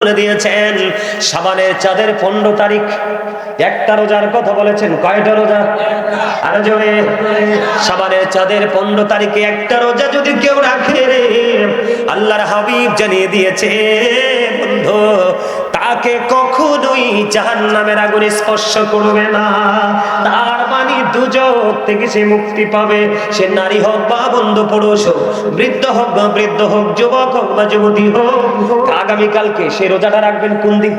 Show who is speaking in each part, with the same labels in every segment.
Speaker 1: বলে দিয়েছেন শাবানের চাঁদের 15 তারিখ একটা রোজার কথা বলেছেন। কয়টা রোজা? আর জোরে। শাবানের চাঁদের 15 তারিখে একটা রোজা যদি কেউ রাখে রে, আল্লাহর হাবিব জানিয়ে দিয়েছে বন্ধু, তাকে কখনোই জাহান্নামের আগুন স্পর্শ করবে না। তার মানে দুজক থেকে সে মুক্তি পাবে। সে নারী হোক বা বন্ধু, পুরুষ হোক, বৃদ্ধ হোক বা বৃদ্ধ হোক, যুবক হোক বা যুবতী হোক। আগামীকালকে সে রোজাটা রাখবেন কোন দিন?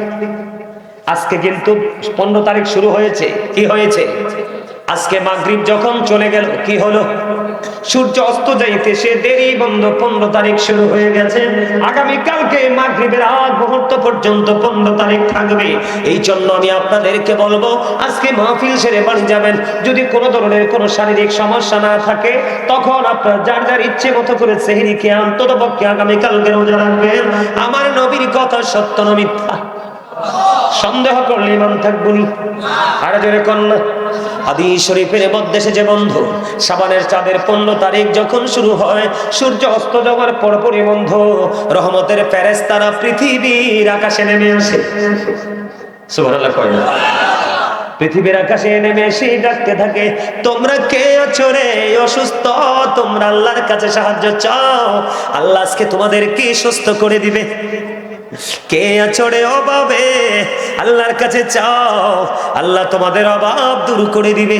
Speaker 1: আজকে কিন্তু 15 তারিখ শুরু হয়েছে। কি হয়েছে? আজকে মাগরিব যখন চলে গেল, কি হলো? সূর্য অস্ত যাইতে সে দেরি বন্ধ 15 তারিখ শুরু হয়ে গেছে। আগামীকালকে মাগরিবের আগ মুহূর্ত পর্যন্ত 15 তারিখ থাকবে। এই জন্য আমি আপনাদেরকে বলবো, আজকে মাহফিল সেরে বাড়ি যাবেন। যদি কোনো ধরনের কোনো শারীরিক সমস্যা না থাকে, তখন আপনার যার যার ইচ্ছে মতো করে সেহরি খেয়ে অন্ততপক্ষে আগামীকালকে রোজা রাখবেন। আমার নবীর কথা সত্য না মিথ্যা? সন্দেহ করলে ইমান থাকবনি। আর জোরে কন্যা হাদিস শরীফের মধ্যে এসেছে বন্ধু, শাবানের চাঁদের 15 তারিখ যখন শুরু হয়, সূর্য অস্ত যাওয়ার পরপরই বন্ধু রহমতের ফেরেশতারা পৃথিবীর আকাশে নেমে আসে। সুবহানাল্লাহ কয় না? পৃথিবীর আকাশে নেমে এসে ডাকতে থাকে, তোমরা কে আছো রে অসুস্থ? তোমরা আল্লাহর কাছে সাহায্য চাও, আল্লাহ আজকে তোমাদেরকে সুস্থ করে দিবে। কে আছো রে অভাবে? আল্লাহর কাছে চাও, আল্লাহ তোমাদের অভাব দূর করে দিবে।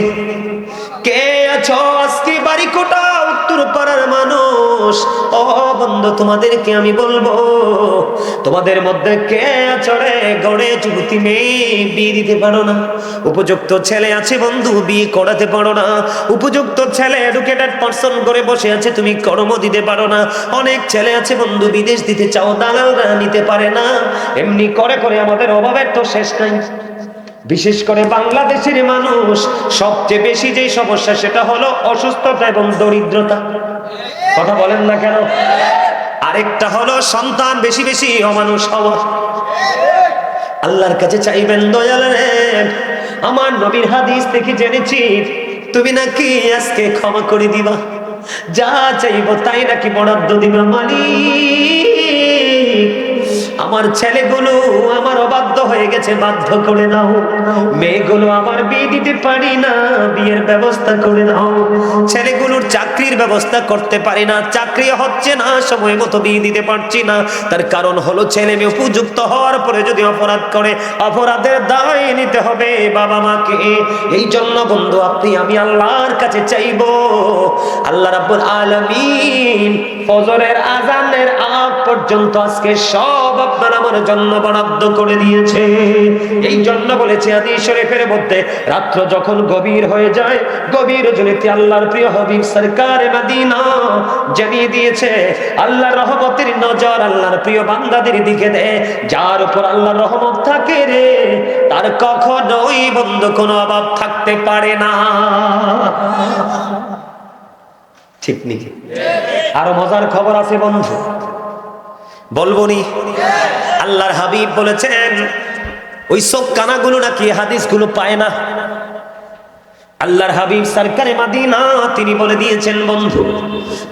Speaker 1: কে আছো আজকে বাড়ি কোটা উত্তর পাড়ার মানুষ? ও বন্ধু, তোমাদেরকে আমি বলবো, তোমাদের মধ্যে কে আছো রে গড়ে যুবতী মেয়ে বিয়ে দিতে পারো না? উপযুক্ত ছেলে আছে বন্ধু, বিয়ে করাতে পারো না। উপযুক্ত ছেলে এডুকেটেড পারসন করে বসে আছে, তুমি কর্ম দিতে পারো না। অনেক ছেলে আছে বন্ধু, বিদেশ দিতে চাও, দালালরা নিতে পারে না। এমনি করে করে আমাদের অভাবের তো শেষ নাই। বিশেষ করে বাংলাদেশের মানুষ সবচেয়ে বেশি যে সমস্যা, সেটা হলো অসুস্থতা এবং দরিদ্রতা। কথা বলেন না কেন? আরেকটা হলো সন্তান বেশি বেশি অমানুষ হওয়া। আল্লাহর কাছে চাইবেন, দয়াল রে, আমার নবীর হাদিস থেকে জেনেছি তুমি নাকি আজকে ক্ষমা করে দিবা, যা চাইবো তাই নাকি বরাদ্দ দিবা। মালিক, আমার ছেলেগুলো আমার অবাধ্য হয়ে গেছে, বাধ্য করে দাও। মেয়েগুলো আমার বিয়ে দিতে পারি না, বিয়ের ব্যবস্থা করে দাও। ছেলেগুলোর চাকরির ব্যবস্থা করতে পারি না, চাকরি হচ্ছে না, সময় মতো বিয়ে দিতে পারছি না। তার কারণ হলো ছেলে মেয়ে উপযুক্ত হওয়ার পরে যদি অপরাধ করে, অপরাধের দায় নিতে হবে বাবা মাকে। এই জন্য বন্ধু আপনি আমি আল্লাহর কাছে চাইবো, আল্লাহ রাব্বুল আলামিন ফজরের আযানের আগ পর্যন্ত আজকে সব আপনার আমার জন্য বরাদ্দ করে দিয়েছে। এই জন্য বলেছে হাদিস শরীফের মধ্যে, রাত্র যখন গভীর হয়ে যায়, গভীর রজনীতে আল্লাহর প্রিয় হাবিব সরকারে মদিনা জানিয়ে দিয়েছে, আল্লাহর রহমতের নজর আল্লাহর প্রিয় বান্দাদের দিকে দেয়। যার উপর আল্লাহর রহমত থাকে রে, তার কখনোই বন্ধু কোনো অভাব থাকতে পারে না। ঠিক নাকি? আরো মজার খবর আছে বন্ধু, বলবো নি? আল্লাহর হাবিব বলেছেন, ওই সব কানাগুলো নাকি হাদিসগুলো পায় না। আল্লাহর হাবিব সরকারে মদিনা তিনি বলে দিয়েছেন বন্ধু,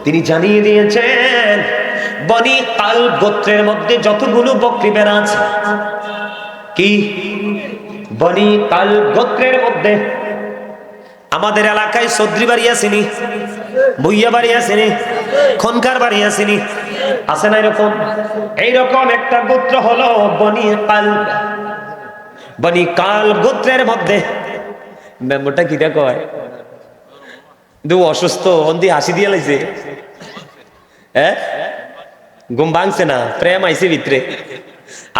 Speaker 1: তিনি জানিয়ে দিয়েছেন, বনি কালব গোত্রের মধ্যে যতগুলো বকরি ভেড়া আছে, কি বনি কালব গোত্রের মধ্যে, আমাদের এলাকায় চৌধুরী বাড়ি আসেনি, ভুইয়া বাড়ি আসেনি, খনকার বাড়ি আসেনি, আছে না এরকম? এইরকম একটা গোত্র হলো বনি কালব। বনি কালব গোত্রের মধ্যে মেম্বরটা কি কয়, দু অসুস্থ অন্দি হাসি দিয়ে লাইছে, হ্যাঁ ঘুম ভাঙছে না, প্রেম আইছে ভিতরে।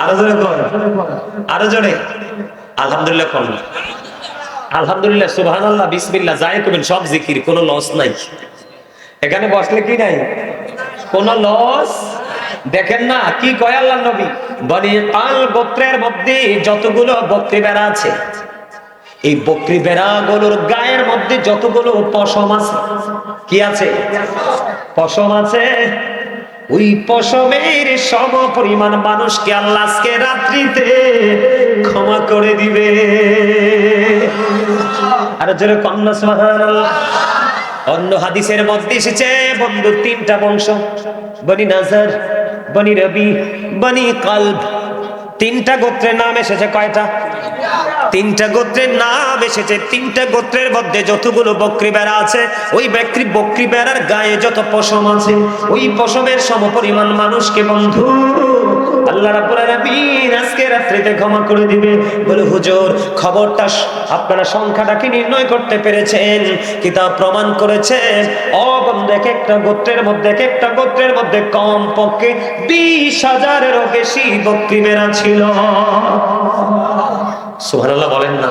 Speaker 1: আরো জোরে কর, আরো জোরে আলহামদুলিল্লাহ কর, আলহামদুলিল্লাহ, সুবহানাল্লাহ, বিসমিল্লাহ, যাই করবেন সব জিকির, কোনো লস নাই। এখানে বসলে কি নাই, কোনো লস। দেখেন না কি কয় আল্লাহর নবী, বনি কালব গোত্রের মধ্যে যতগুলো বকরি ভেড়া আছে, এই বকরি ভেড়াগুলোর গায়ের মধ্যে যতগুলো পশম আছে, কি আছে? পশম আছে। ওই পশমের সম পরিমাণ মানুষকে আল্লাহ আজকে রাত্রিতে ক্ষমা করে দিবে। আর জোরে কন্যা সুবহানাল্লাহ। অন্য হাদিসের মধ্যে এসেছে বন্ধু, 3টা বংশ, বনি নাজার, বনি রবি, বনি কালব। তিনটা গোত্রের নাম এসেছে কয়টা? তিনটা গোত্রের নাম এসেছে। তিনটা গোত্রের মধ্যে যতগুলো বকরি বেড়া আছে, ওই বকরি বেড়ার গায়ে যত পশম আছে, ওই পশমের সমপরিমাণ মানুষকে বন্ধু আল্লাহ রাব্বুল আলামিন আজকে রাত্রিতে ক্ষমা করে দিবে। বলে হুজুর, খবরটা আপনারা সংখ্যাটা কি নির্ণয় করতে পেরেছেন? কিতাব প্রমাণ করেছে ও বন্ধু, এক একটা গোত্রের মধ্যে কম পক্ষে 20,000-এরও বেশি বকরি বেড়া ছিল। সুবহানাল্লাহ বলেন না।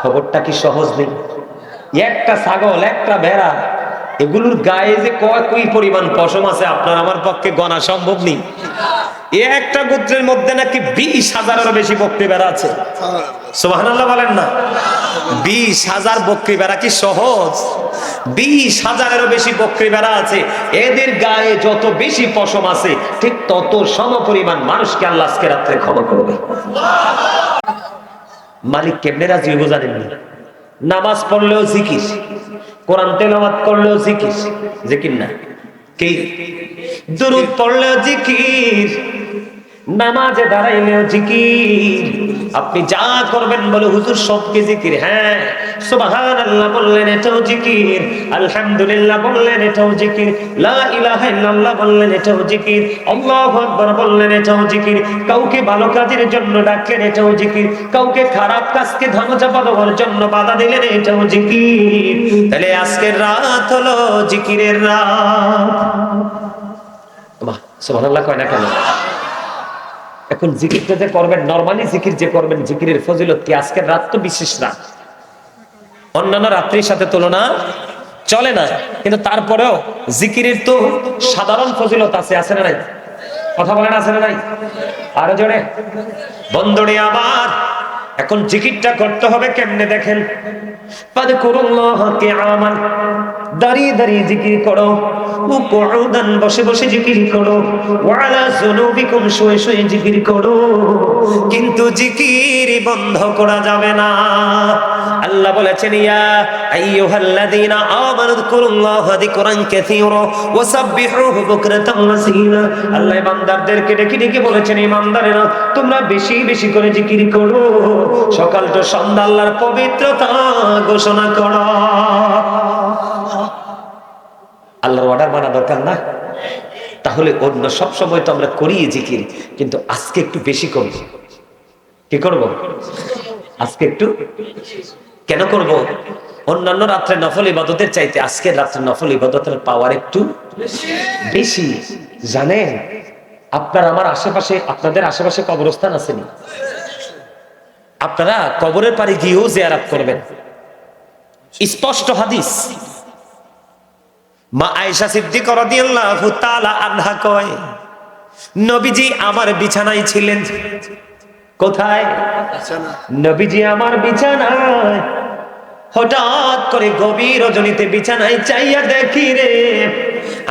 Speaker 1: খবরটা কি সহজ নেই? একটা ছাগল, একটা ভেড়া, এগুলোর গায়ে যে কই পরিমাণ পশম আছে আপনার আমার পক্ষে গণা সম্ভব নেই। একটা গোত্রের মধ্যে নাকি 20,000-এরও বেশি বকরি বেড়া আছে। সুবহানাল্লাহ বলেন না। 20,000 বকরি বেড়া কি সহজ? 20,000-এরও বেশি বকরি বেড়া আছে। এদের গায়ে যত বেশি পশম আছে, ঠিক তত সমপরিমাণ মানুষকে আল্লাহ আজকে রাত্রে ক্ষমা করবে। মালিক কেমনে রাজি হইব জানেন না? নামাজ পড়লেও জিকির, কোরআন তেলাওয়াত করলেও জিকির, জিকির না কি? দুরূদ পড়লেও জিকির, নামাজে দাঁড়াইলেও জিকির। আপনি যা করবেন বলে হুজুর সবকে জিকির। হ্যাঁ, সুবহানাল্লাহ বললেন এটাও জিকির, আলহামদুলিল্লাহ বললেন এটাও জিকির, লা ইলাহা ইল্লাল্লাহ বললেন এটাও জিকির, আল্লাহু আকবার বললেন এটাও জিকির। কাউকে ভালো কাজের জন্য ডাকলেন এটাও জিকির, কাউকে খারাপ কাজকে ধামাচাপা দেওয়ার জন্য বাধা দিলেন এটাও জিকির। তাহলে আজকের রাত হলো জিকিরের রাত। সুবহানাল্লাহ কয় না কেন? এখন জিকিরটা যে করবেন, নরমালি জিকির যে করবেন, জিকিরের ফজিলত কি? আজকের রাত তো বিশেষ রাত, অন্যান্য রাত্রির সাথে তুলনা চলে না, কিন্তু তারপরেও জিকিরের তো সাধারণ ফজিলত আছে, আছে না নাই? কথা বলেন আছে না নাই? আরো জোরে বন্ধুরে আমার। এখন জিকিরটা করতে হবে কেমনে দেখেন। ফাযকুরুল্লাহ কিয়ামান, দাঁড়িয়ে দাঁড়িয়ে জিকির করো, কুউদান বসে বসে জিকির করো, ওয়া আলা যুনুবিকুম শুয়ে শুয়ে জিকির করো। কিন্তু জিকির বন্ধ করা যাবে না। আল্লাহ বলেছেন ইয়া আইয়ুহাল্লাযীনা আমানু যকুরুল্লাহা যিকরান কাসীরা ওয়া সাব্বিহুহু বুকরাতান ওয়া আসীলা। আল্লাহ বান্দাদেরকে ডেকে ডেকে বলেছেন, ঈমানদারেরা তোমরা বেশি বেশি করে জিকির করো, সকাল তো সন্ধ্যা আল্লাহর পবিত্রতা ঘোষণা করো। আল্লাহর অর্ডার মানা দরকার না? তাহলে অন্য সব সময় তো আমরা করি জিকির, কিন্তু আজকে একটু বেশি করব। কি করব? আজকে একটু কেন করব? অন্যান্য রাত্রে নফল ইবাদতের চাইতে আজকের রাত্রে নফল ইবাদতের পাওয়ার একটু বেশি। জানেন, আপনার আমার আশেপাশে, আপনাদের আশেপাশে কবরস্থান আসেনি? আপনারা কবরের পাড়ে গিয়েও জিয়ারত করবেন। স্পষ্ট হাদিস, মা আয়েশা সিদ্দিকা রাদিয়াল্লাহু তাআলা আনহা কয়, নবীজি আমার বিছানায় ছিলেন। কোথায়? নবীজি আমার বিছানায়। হঠাৎ করে গভীর রজনীতে বিছানায় চাইয়া দেখি রে,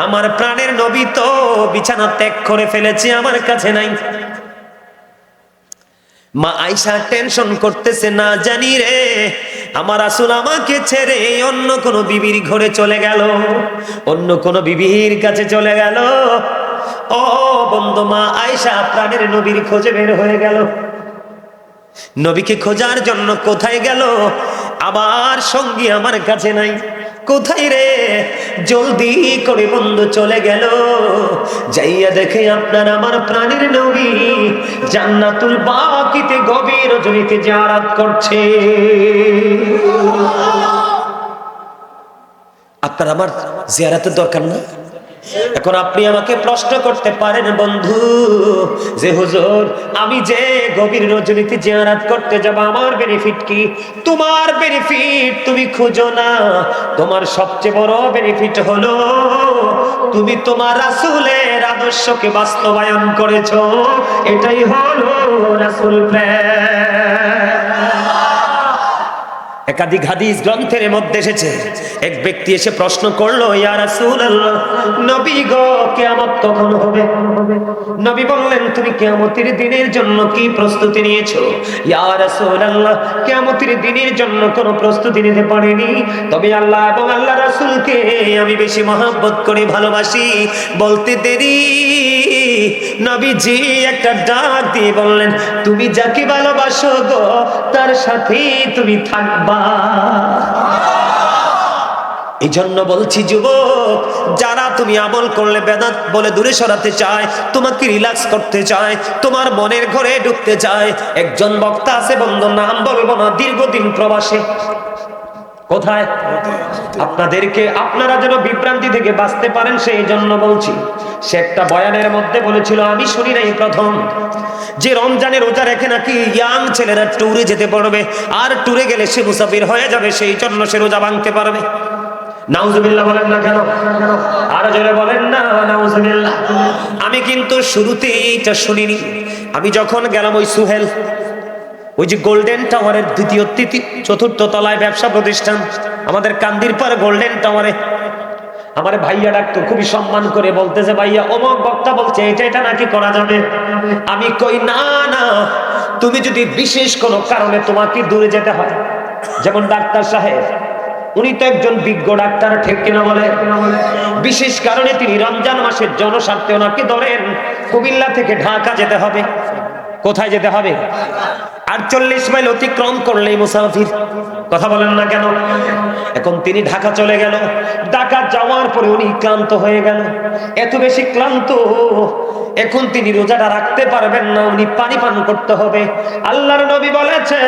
Speaker 1: আমার প্রাণের নবী তো বিছানা ত্যাগ করে ফেলেছে, আমার কাছে নাই। মা আয়েশা টেনশন করতেছে, না জানি রে আমার রাসূল আমাকে ছেড়ে অন্য কোন বিবির ঘরে চলে গেল, অন্য কোন বিবির কাছে চলে গেল। ও বন্ধু, মা আয়েশা প্রাণের নবীর খোঁজে বের হয়ে গেল। নবীকে খোঁজার জন্য কোথায় গেল? আমার সঙ্গী আমার কাছে নাই। কোথায় রে? জলদি করে বন্ধু চলে গেল, যাইয়া দেখে আপনার আমার প্রাণের নবী জান্নাতুল বাকিতে গভীর রজনীতে জিয়ারত করছে। আপনার আমার জিয়ারতের দরকার না? এখন আপনি আমাকে প্রশ্ন করতে পারেন বন্ধু, যে হুজুর আমি যে গভীর রজনীতে জিয়ারত করতে যাব, আমার বেনিফিট কি? তোমার বেনিফিট তুমি খুঁজো না, তোমার সবচেয়ে বড় বেনিফিট হলো তুমি তোমার রাসূলের আদর্শকে বাস্তবায়ন করেছো। এটাই হলো রাসূল প্রেম। একাধিক হাদিস গ্রন্থের মধ্যে এসেছে, এক ব্যক্তি এসে প্রশ্ন করলো, ইয়া রাসূলুল্লাহ, নবী গো কিয়ামত কখন হবে? নবী বললেন, তুমি কিয়ামতের দিনের জন্য কি প্রস্তুতি নিয়েছো? ইয়া রাসূলুল্লাহ, কিয়ামতের দিনের জন্য কোনো প্রস্তুতি নিতে পারিনি, তবে আল্লাহ এবং আল্লাহ রাসূলকে আমি বেশি মহব্বত করি, ভালোবাসি। বলতে দেরি নবীজি একটা ডাক দিয়ে বললেন, তুমি যাকে ভালোবাসো গো তার সাথেই তুমি থাকবা। এই জন্য বলছি যুবক, যারা তুমি আমল করলে বেদাত বলে দূরে সরাতে চায়, তোমাকে রিল্যাক্স করতে চায়, তোমার মনের ঘরে ঢুকতে চায়, একজন বক্তা আছে, বন্ধু নাম বলবো না, দীর্ঘদিন প্রবাসে। কোথায়? আপনাদেরকে, আপনারা যেন বিভ্রান্তি থেকে বাঁচতে পারেন সেই জন্য বলছি। সে একটা বয়ানের মধ্যে বলেছিল, আমি শুনি নাই প্রথম, যে রমজানের রোজা রেখে নাকি ইয়াং ছেলেরা ট্যুরে যেতে পারবে, আর ট্যুরে গেলে সে মুসাফির হয়ে যাবে, সেই জন্য সে রোজা ভাঙতে পারবে। নাউজুবিল্লাহ বলেন না কেন? আর জোরে বলেন না নাউজুবিল্লাহ। আমি কিন্তু শুরুতে এইটা শুনিনি। আমি যখন গেলাম ওই সুহেল, ওই যে গোল্ডেন টাওয়ারের দ্বিতীয় চতুর্থ তলায় ব্যবসা প্রতিষ্ঠান, আমাদের কান্দির পার গোল্ডেন টাওয়ারে, আমার ভাইয়া ডাকতো, খুবই সম্মান করে বলতেছে, ভাইয়া অমুক বক্তা বলছে এটা নাকি করা যাবে। আমি কই না না, তুমি যদি বিশেষ কোনো কারণে তোমাকে দূরে যেতে হয়, যেমন ডাক্তার সাহেব, উনি তো একজন বিজ্ঞ ডাক্তার, ঠিক কিনা বলে? বিশেষ কারণে তিনি রমজান মাসের জনস্বার্থে ওনাকে ধরেন কুমিল্লা থেকে ঢাকা যেতে হবে। কোথায় যেতে হবে? 48 মাইল অতিক্রম করলেই মুসাফির। কথা বলেন না কেন? এখন তিনি ঢাকা চলে গেল। ঢাকা যাওয়ার পরে উনি ক্লান্ত হয়ে গেল, এত বেশি ক্লান্ত, এখন তিনি রোজাটা রাখতে পারবেন না, উনি পানি পান করতে হবে। আল্লাহর নবী বলেছে,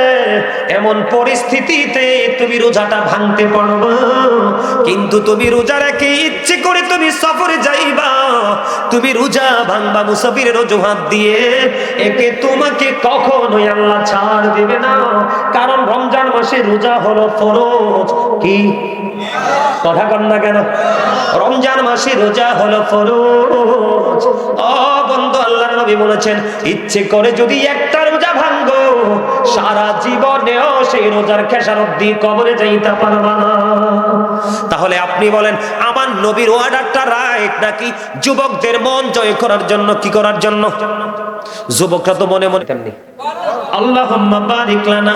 Speaker 1: এমন পরিস্থিতিতে তুমি রোজাটা ভাঙতে পারবে, কিন্তু তুমি রোজা রেখে ইচ্ছে করে তুমি সফরে যাইবা, তুমি রোজা ভাঙবা মুসাফিরের অজুহাত দিয়ে, একে তোমাকে কখনোই আল্লাহ ছাড় দেবে না। কারণ রমজান মাসে রোজা হলো ফরজ। কি কথা কন না কেন? রমজান মাসে রোজা হলো ফরজ। ও বন্ধু, আল্লাহর নবী বলেছেন, ইচ্ছে করে যদি একটা রোজা ভাঙো, সারা জীবনেও সেই রোজার খেসারত দিয়ে কবরে যাইতে পারবা না। তাহলে আপনি বলেন, আমার নবীর ওয়ার্ডারটা রাইট নাকি যুবকদের মন জয় করার জন্য? কি করার জন্য? যুবকরা তো মনে মনে তেমনি আল্লাহুম্মা বারিক লানা,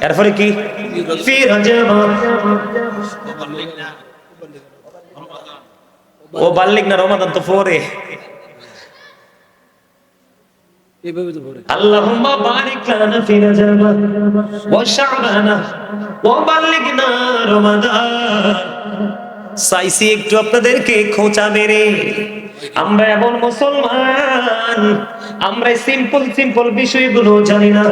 Speaker 1: এরপরে কি? ফি রজব ও বাল্লিক না, রমাদান তো পরে। আল্লাহুম্মা বারিক লানা ফি রজব ওয়া শাবান ওয়া বাল্লিগনা রমাদান। চাইছি একটু আপনাদেরকে খোঁচা মেরে, আমরা এমন মুসলমান, আমরা সিম্পল বিষয়গুলো জানি না।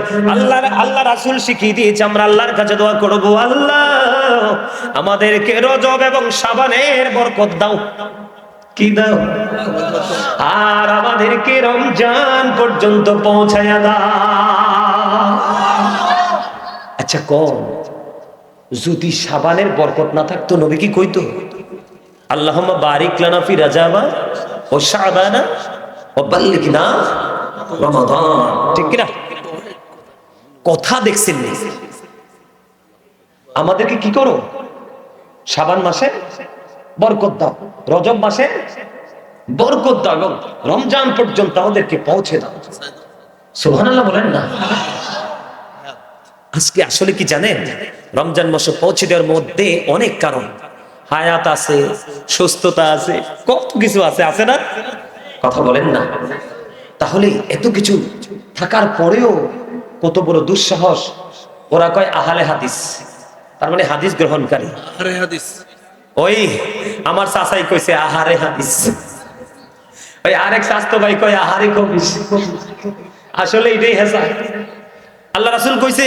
Speaker 1: আল্লাহ রাসূল শিখিয়ে দিয়েছে, আমরা আল্লাহর কাছে দোয়া করব, আল্লাহ আমাদেরকে রজব এবং শাবানের বরকত দাও। কি দাও? আর আমাদেরকে রমজান পর্যন্ত পৌঁছায়া দাও। আচ্ছা কোন, যদি শাবানের বরকত না থাকতো নবী কি কইতো? আল্লাহুম্মা বারিক লানা ফি রজব ও শাবান ও বাল্লিগনা রমাদান। ঠিক কি না? কথা দেখছেন না? আমাদেরকে কি করো? শাবান মাসে বরকত দাও, রজব মাসে বরকত দাও, এবং রমজান পর্যন্ত আমাদেরকে পৌঁছে দাও। সুবহানাল্লাহ বলেন না? আজকে আসলে কি জানেন, রমজান মাসে পৌঁছে দেওয়ার মধ্যে অনেক কারণ, হায়াত আছে, সুস্থতা আছে, কত কিছু আছে, আছে না? কথা বলেন না? তাহলে এত কিছু থাকার পরেও কত বড় দুঃসাহস, ওরা কয় আহলে হাদিস, তার মানে হাদিস গ্রহণকারী। আহারে হাদিস, ওই আমার চাচাই কইছে আহারে হাদিস, ওই আরেক স্বাস্থ্য ভাই কয় আহারে কবিস। আসলে এটাই হেসা। আল্লাহ রাসূল কইছে,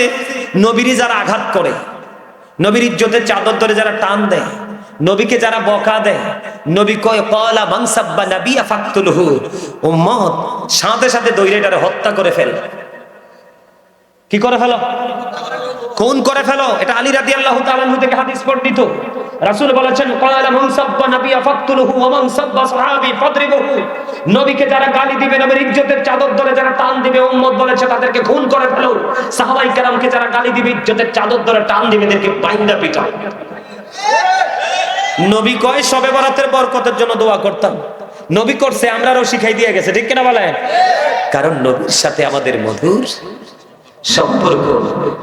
Speaker 1: নবীরে যারা আঘাত করে, নবীর ইজ্জতের চাদর ধরে যারা টান দেয়, নবীকে যারা বকা দেয়, নবী কয় ক্বালা মান সাব্বা নাবিয়্যা ফাকতুলহু, উম্মত সাথে সাথে দইরেটারে হত্যা করে ফেল। কি করে ফেলো? খুন করে ফেলো। এটা আলী রাদিয়াল্লাহু তাআলা আনহু থেকে হাদিস বর্ণিত। রাসূল বলেছেন, ক্বালা মান সাব্বা নাবিয়্যা ফাকতুলহু ওয়া মান সাব্বা সাহাবী ফাদরিবুহু। নবীকে যারা গালি দিবে, নবীর ইজ্জতের চাদর ধরে যারা টান দিবে, উম্মত বলেছে তাদেরকে খুন করে ফেলো। সাহাবায়ে কেরামকে যারা গালি দিবে, ইজ্জতের চাদর ধরে টান দিবে, এদেরকে বাইন্দা পিটাও। নবী কয় শবে বরাতের বরকতের জন্য দোয়া করতাম, নবী করছে, আমরাও শিখাই দিয়ে গেছে। ঠিক কিনা বলেন? কারণ নবীর সাথে আমাদের মধুর সম্পর্ক,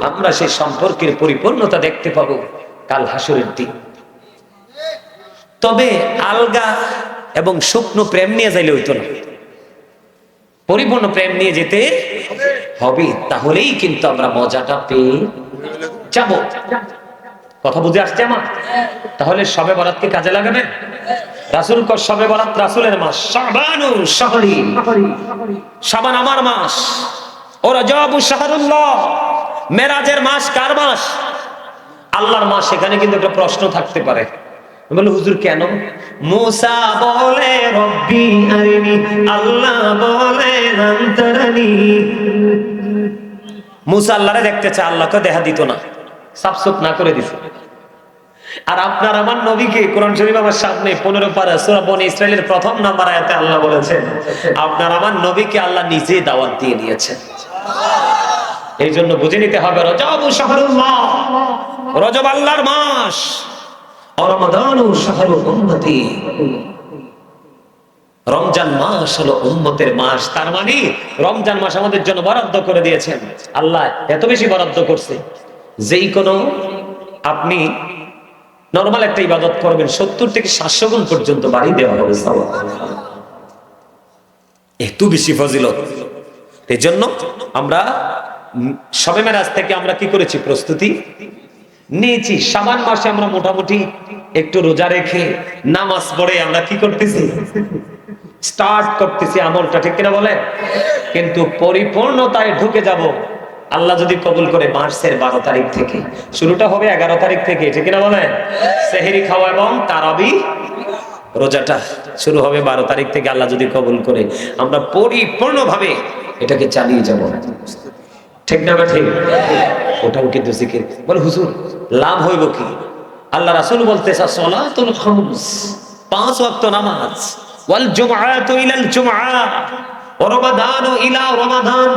Speaker 1: আমরা সেই সম্পর্কের পরিপূর্ণতা দেখতে পাবো কাল হাসরের দিন। তবে আলগা এবং শুকনো প্রেম নিয়ে যাইলে হইতো না। পরিপূর্ণ প্রেম নিয়ে যেতে হবে, তাহলেই কিন্তু আমরা মজাটা পেয়ে যাব। কথা বুঝে আসছে আমার? তাহলে শবে বরাতকে কাজে লাগাবেন। রাসূল কো শবে বরাত রাসূলের মাস, শাবানু শাহরি, শাবান আমার মাস, ও রজবু শাহরুল্লাহ, মেরাজের মাস কার মাস? আল্লাহর মাস। সেখানে কিন্তু একটা প্রশ্ন থাকতে পারে, বলে হুজুর কেন? মুসা বলে রব্বি আরিনি, আল্লাহ বলে লান তারানি। মুসা আল্লাহরে দেখতে চায়, আল্লাহকে দেখা দিত না, সাফসুফ না করে দিছে। আর আপনার আমার নবীকে কোরআন শরীফ আমার সামনে 15 পারা সূরা বনী ইসরাইলের প্রথম নাম্বার আয়াতে আল্লাহ বলেছেন, আপনার আমার নবীকে আল্লাহ নিজে দাওয়াত দিয়ে নিয়েছেন। এই জন্য বুঝে নিতে হবে রজবু শাহরুল্লাহ, রজব আল্লাহর মাস, রমাদানু শাহরু উম্মতি, রমজান মাস হলো উম্মতের মাস। তার মানে রমজান মাস আমাদের জন্য বরাদ্দ করে দিয়েছেন আল্লাহ। এত বেশি বরাদ্দ করছে, যেই কোনো আপনি নরমাল একটা ইবাদত করবেন 70 থেকে 700 গুণ পর্যন্ত বাড়ি দেওয়া হবে। এত বেশি ফজিলত। এই জন্য আমরা শবে মেরাজ থেকে আমরা কি করেছি? প্রস্তুতি নিয়েছি। শাবান মাসে আমরা মোটামুটি একটু রোজা রেখে নামাজ পড়ে আমরা কি করতেছি? স্টার্ট করতেছি আমলটা, ঠিক কিনা বলে? কিন্তু পরিপূর্ণতায় ঢুকে যাব আল্লাহ যদি কবুল করে মার্চের 12 তারিখ থেকে। শুরুটা হবে 11 তারিখ থেকে, ঠিক কিনা বলেন? সেহরি খাওয়া এবং তারাবি রোজাটা শুরু হবে 12 তারিখ থেকে। আল্লাহ যদি কবুল করে আমরা পরিপূর্ণভাবে এটাকে চালিয়ে যাব, ঠিক না? ঠিক। ওটাও কিন্তু জিকির। বলে হুজুর লাভ হইব কি? আল্লাহ রাসূল বলতেছে সালাতুল খামস, 5 ওয়াক্ত নামাজ, ওয়াল জুমআতু ইলাল জুমআ, ওয়া রমাদানু ইলা রমাদান,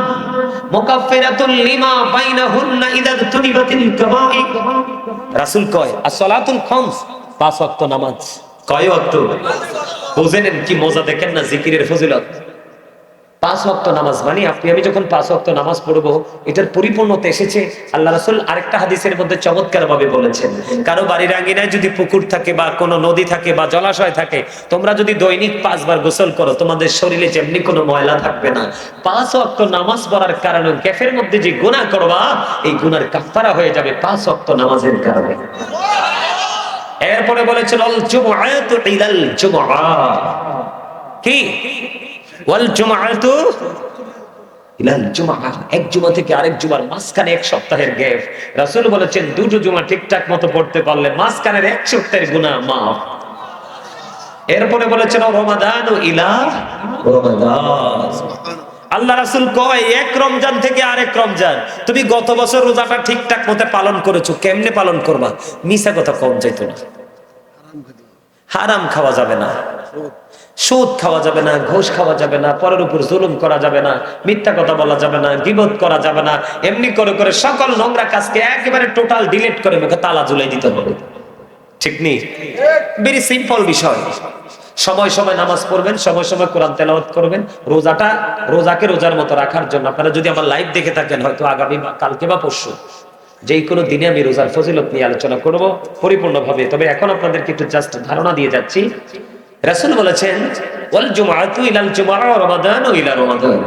Speaker 1: মুকাফফিরাতুল লিমা বাইনাহুন্না ইযা তুনিবাতিল কাবাইর। রাসূল কয় as-সালাতুল খামস, 5 ওয়াক্ত নামাজ। কয় ওয়াক্ত? বুঝেন কি মজা, দেখেন না জিকিরের ফজিলত। 5 ওয়াক্ত নামাজ মানে আপনি আমি যখন 5 ওয়াক্ত নামাজ পড়বো, এটার পরিপূর্ণতা এসেছে। আল্লাহ রাসূল আরেকটা হাদিসের মধ্যে চমৎকার ভাবে বলেছেন, কারো বাড়ির আঙ্গিনায় যদি পুকুর থাকে বা কোনো নদী থাকে বা জলাশয় থাকে, তোমরা যদি দৈনিক 5 বার গোসল করো, তোমাদের শরীরে যেমনি কোনো ময়লা থাকবে না। 5 ওয়াক্ত নামাজ পড়ার কারণে ক্যাফের মধ্যে যে গুনাহ করবা, এই গুনার কাফারা হয়ে যাবে 5 ওয়াক্ত নামাজের কারণে। এরপরে বলেছেন আল জুমআতু ইলাল জুমআ, কি ওয়াল জুমআতু ইলাল জুমআ, এক জুমা থেকে আরেক জুমার মাঝখানে 1 সপ্তাহের গ্যাপ। রাসূল বলেছেন দুটো জুমা ঠিকঠাক মতো পড়তে পারলে মাঝখানের 1 সপ্তাহের গুনাহ মাফ। এরপরে বলেছেন রমাদানু ইলা রমাদান। আল্লাহ রাসূল কয় এক রমজান থেকে আরেক রমজান। তুমি গত বছর রোজাটা ঠিকঠাক মতো পালন করেছো, কেমনে পালন করবা? মিছা কথা কম যাইতো না। হারাম খাওয়া যাবে না, সুদ খাওয়া যাবে না, ঘুষ খাওয়া যাবে না, পরের উপর জুলুম করা যাবে না, মিথ্যা কথা বলা যাবে না, গীবত করা যাবে না। এমনি করে করে সকল নোংরা কাজকে একেবারে টোটাল ডিলিট করে মুখে তালা ঝুলাই দিতে হবে, ঠিক নেই? ভেরি সিম্পল বিষয়। সময় সময় নামাজ পড়বেন, সময় সময় কোরআন তেলাওয়াত করবেন। রোজাকে রোজার মতো রাখার জন্য আপনারা যদি আমার লাইভ দেখে থাকেন, হয়তো আগামী বা কালকে বা পরশু যেই কোনো দিনে আমি রোজার ফজিলত নিয়ে আলোচনা করব পরিপূর্ণভাবে। তবে এখন আপনাদেরকে একটু জাস্ট ধারণা দিয়ে যাচ্ছি। রাসূল বলেছেন ওয়াল জুমআতু ইলাল জুমআ ওয়া রমাদানু ইলা রমাদান,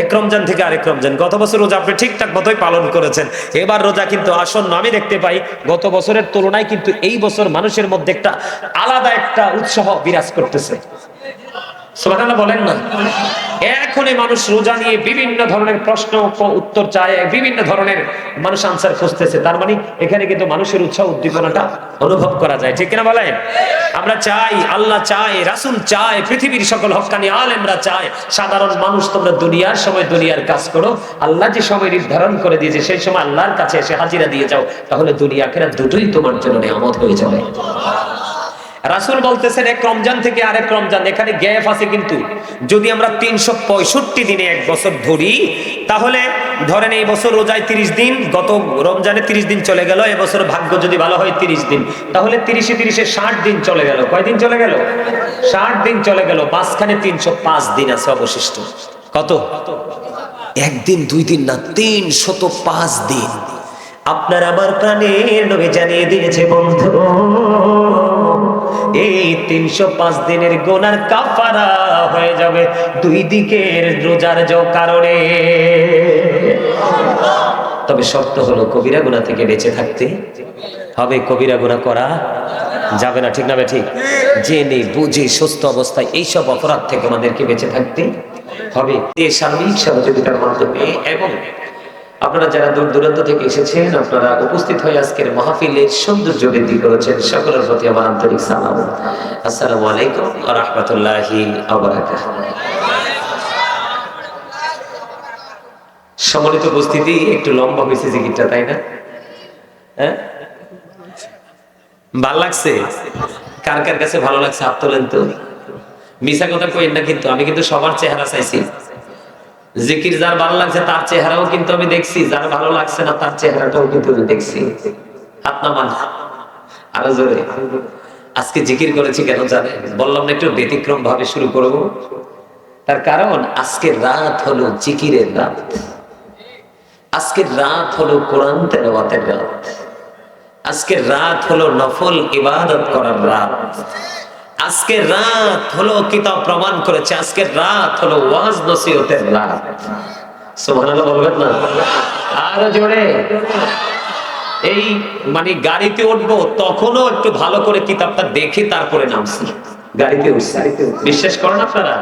Speaker 1: এক রমজান থেকে আরেক রমজান। গত বছর রোজা আপনি ঠিকঠাক মতোই পালন করেছেন, এবার রোজা কিন্তু আসন্ন। আমি দেখতে পাই গত বছরের তুলনায় কিন্তু এই বছর মানুষের মধ্যে একটা আলাদা একটা উৎসাহ বিরাজ করতেছে। সুবহানাল্লাহ বলেন না? এখনই মানুষ রোজা নিয়ে বিভিন্ন ধরনের প্রশ্ন উত্তর চায়, বিভিন্ন ধরনের মানুষ আনসার খুঁজতেছে। তার মানে এখানে কিন্তু মানুষের উৎসাহ উদ্দীপনাটা অনুভব করা যায়, ঠিক কিনা বলেন? আমরা চাই, আল্লাহ চায়, রাসূল চায়, পৃথিবীর সকল হক্কানি আলেমরা চায়, সাধারণ মানুষ তোমরা দুনিয়ার সময় দুনিয়ার কাজ করো। আল্লাহ যে সময় নির্ধারণ করে দিয়েছে সেই সময় আল্লাহর কাছে এসে হাজিরা দিয়ে যাও, তাহলে দুনিয়া আখিরাত দুটোই তোমার জন্য নিয়ামত হয়ে যাবে। রাসূল বলতেছেন এক রমজান থেকে আরেক রমজান, এখানে গ্যাপ আছে। কিন্তু যদি আমরা 365 দিনে এক বছর ধরি, তাহলে ধরেন এই বছর রোজায় 30 দিন, গত রমজানে 30 দিন চলে গেল, এবছর ভাগ্য যদি ভালো হয় 30 দিন, তাহলে 30-30 60 দিন চলে গেল। কয় দিন চলে গেল? 60 দিন চলে গেল। মাঝখানে 305 দিন আছে অবশিষ্ট। কত? একদিন 2 দিন না, 305 দিন। আপনার আমার প্রাণের নবী জানিয়ে দিয়েছে বন্ধু, এই 305 দিনের গুনার কাফারা হয়ে যাবে দুই দিকের রোজার কারণে। তবে শর্ত হলো কবিরা গুনাহ থেকে বেঁচে থাকতে হবে, কবিরা গুনাহ করা যাবে না, ঠিক না ঠিক? জেনে বুঝে সুস্থ অবস্থায় এইসব অপরাধ থেকে আমাদেরকে বেঁচে থাকতে হবে। এই সার্বিক সহযোগিতার মাধ্যমে এবং আপনারা যারা দূর দূরান্ত থেকে এসেছেন, আপনারা উপস্থিত হয়ে আজকের মাহফিলের সৌন্দর্য বৃদ্ধি করেছেন, সকলের প্রতি আমার আন্তরিক সালাম। আসসালামু আলাইকুম ওয়া রাহমাতুল্লাহি ওয়া বারাকাতুহু। সম্মানিত উপস্থিতি, একটু লম্বা হয়েছে জিকিরটা, তাই না? হ্যাঁ, ভালো লাগছে? কার কার কাছে ভালো লাগছে হাত তোলেন তো। মিছা কথা কইেন না কিন্তু, আমি কিন্তু সবার চেহারা চাইছি। জিকির যার ভালো লাগছে তার চেহারাও কিন্তু আমি দেখছি, যার ভালো লাগছে না তার চেহারাটাও কিন্তু দেখছি। হাত নামান আরো জোরে। আজকে জিকির করেছি কেন জানেন? বললাম না একটু ব্যতিক্রম ভাবে শুরু করব, তার কারণ আজকের রাত হলো জিকিরের রাত, আজকের রাত হলো কোরআন তেলাওয়াতের রাত, আজকের রাত হলো নফল ইবাদত করার রাত, আজকের রাত হলো কিতাব প্রমাণ করেছে, আজকের রাত হলো ওয়াজ নসিহতের রাত। সুবহানাল্লাহ বলবেন না? আর জোরে। এই মানে গাড়িতে উঠবো তখনও একটু ভালো করে কিতাবটা দেখে তারপরে নামছি, গাড়িতে উঠছি। বিশ্বাস করেন আপনারা?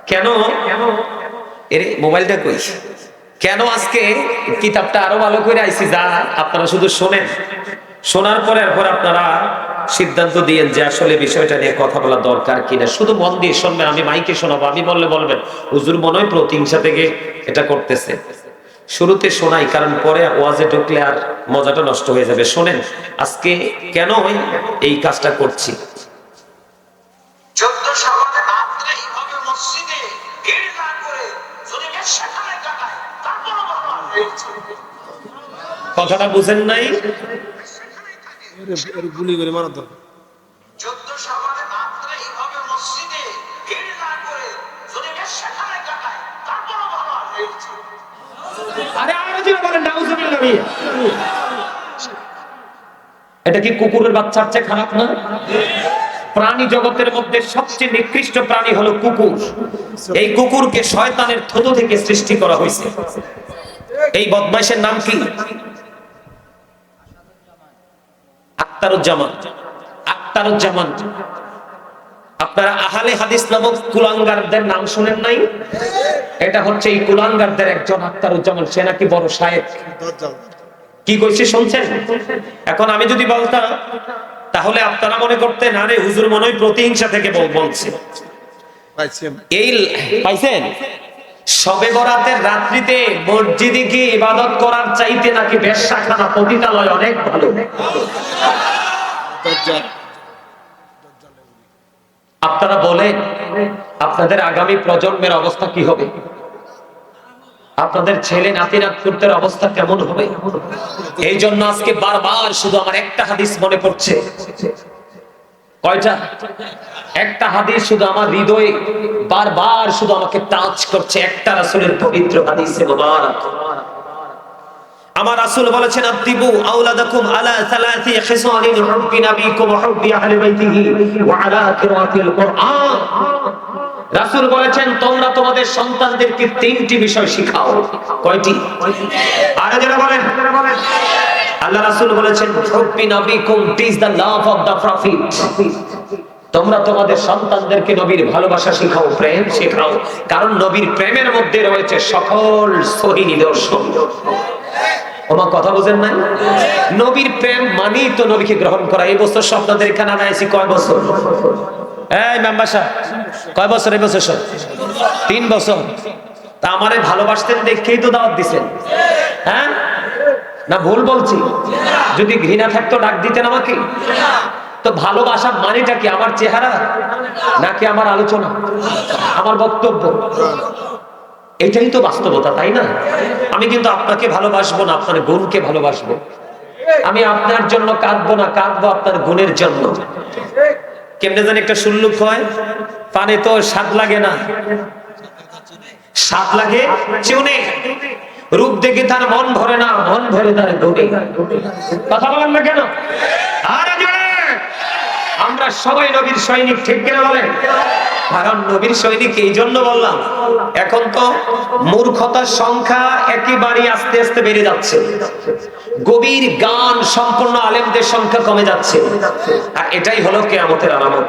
Speaker 1: কেন এর মোবাইলটা কই, কেন আজকে কিতাবটা আরো ভালো করে আইছি, যা আপনারা শুধু শোনেন, শোনার পরে এরপর আপনারা সিদ্ধান্ত দিয়েন যে আসলে বিষয়টা নিয়ে কথা বলা দরকার কিনা। শুধু মন দিয়ে শুনবেন, আমি মাইকে শোনাবো, আমি বললে বলবেন হুজুর মনে হয় প্রতিহিংসা থেকে এটা করতেছে। শুরুতে শোনাই, কারণ পরে ওয়াজে ঢুকলে আর মজাটা নষ্ট হয়ে যাবে। শোনেন আজকে কেন এই কাজটা করছি। কথাটা বুঝেন নাই? গুলি করে মারা দরকার। এটা কি কুকুরের বাচ্চার চেয়ে খারাপ না? প্রাণী জগতের মধ্যে সবচেয়ে নিকৃষ্ট প্রাণী হলো কুকুর। এই কুকুরকে শয়তানের থুতু থেকে সৃষ্টি করা হয়েছে। এই বদমাইশের নাম কি? আখতারুজ্জামান। আখতারুজ্জামান। আপনারা আহলে হাদিস নামক কুলাঙ্গারদের নাম শুনেন নাই? এটা হচ্ছে এই কুলাঙ্গারদের একজন আখতারুজ্জামান। সে নাকি বড় শায়েখ। কি কইছে শুনছেন? এখন আমি যদি বলতাম তাহলে আপনারা মনে করতেন আরে হুজুর মনে হয় প্রতিহিংসা থেকে বলছে। এই পাইছেন? শবে বরাতের রাত্রিতে মসজিদে গিয়ে ইবাদত করার চাইতে নাকি বেশ্যাখানা পতিতালয় অনেক ভালো। আপনারা বলেন আপনাদের আগামী প্রজন্মের অবস্থা কি হবে? আপনাদের ছেলে নাতি নাতকুরদের অবস্থা কেমন হবে? এই জন্য আজকে বারবার শুধু আমার একটা হাদিস মনে পড়ছে। কয়টা? একটা হাদিস শুধু আমার হৃদয়ে বারবার শুধু আমাকে টাচ করছে, একটা রাসূলের পবিত্র হাদিসে মুবারক। আমার রাসূল বলেছেন আতিবু আওলাদাকুম আলা সালাসি খিসালিন হুব্বি নবীকুম ওয়া হুব্বি আহলি বাইতিহি ওয়া আলা কিরাতিল কুরআন। রাসূল বলেছেন তোমরা তোমাদের সন্তানদেরকে তিনটি বিষয় শিখাও। কয়টি? আরে যারা বলেন। আল্লাহ রাসূল বলেছেন হুব্বি নবীকুম teach the love of the prophet. তোমরা তোমাদের সন্তানদেরকে নবীর ভালোবাসা শেখাও, প্রেম শেখাও, কারণ নবীর প্রেমের মধ্যে রয়েছে সকল সহিহ নিদর্শন। ওমা কথা বুঝেন নাই? নবীর প্রেম মানেই তো নবীকে গ্রহণ করা। এই বছর আপনাদের এখানে আনাইছি কয় বছর? এই মেম্বার সাহেব কয় বছর? এই বছর 3 বছর। তা আমারে ভালোবাসতেন দেখেই তো দাওয়াত দিছেন, হ্যাঁ না ভুল বলছি? যদি ঘৃণা থাকতো ডাক দিতেন আমাকে। তো ভালোবাসা মানেটা কি? আমার চেহারা নাকি আমার আলোচনা, আমার বক্তব্য? এটাই তো বাস্তবতা, তাই না? আমি কিন্তু আপনাকে ভালোবাসবো না, আপনার গুণকে ভালোবাসবো। আমি আপনার জন্য কাঁদবো না, কাঁদবো আপনার গুণের জন্য। কেমনে জানি একটা সুল্লুক হয়, পানে তো স্বাদ লাগে না, স্বাদ লাগে চুনে। রূপ দেখে তার মন ভরে না, মন ভরে তার গুণে। কথা বলেন না কেন? আর আমরা সবাই নবীর সৈনিক, ঠিক কিনা বলেন? কারণ নবীর সৈনিক এই জন্য বললাম, এখন তো মূর্খতার সংখ্যা একেবারে আস্তে আস্তে বেড়ে যাচ্ছে, গভীর জ্ঞান সম্পন্ন আলেমদের সংখ্যা কমে যাচ্ছে, আর এটাই হলো কিয়ামতের আলামত।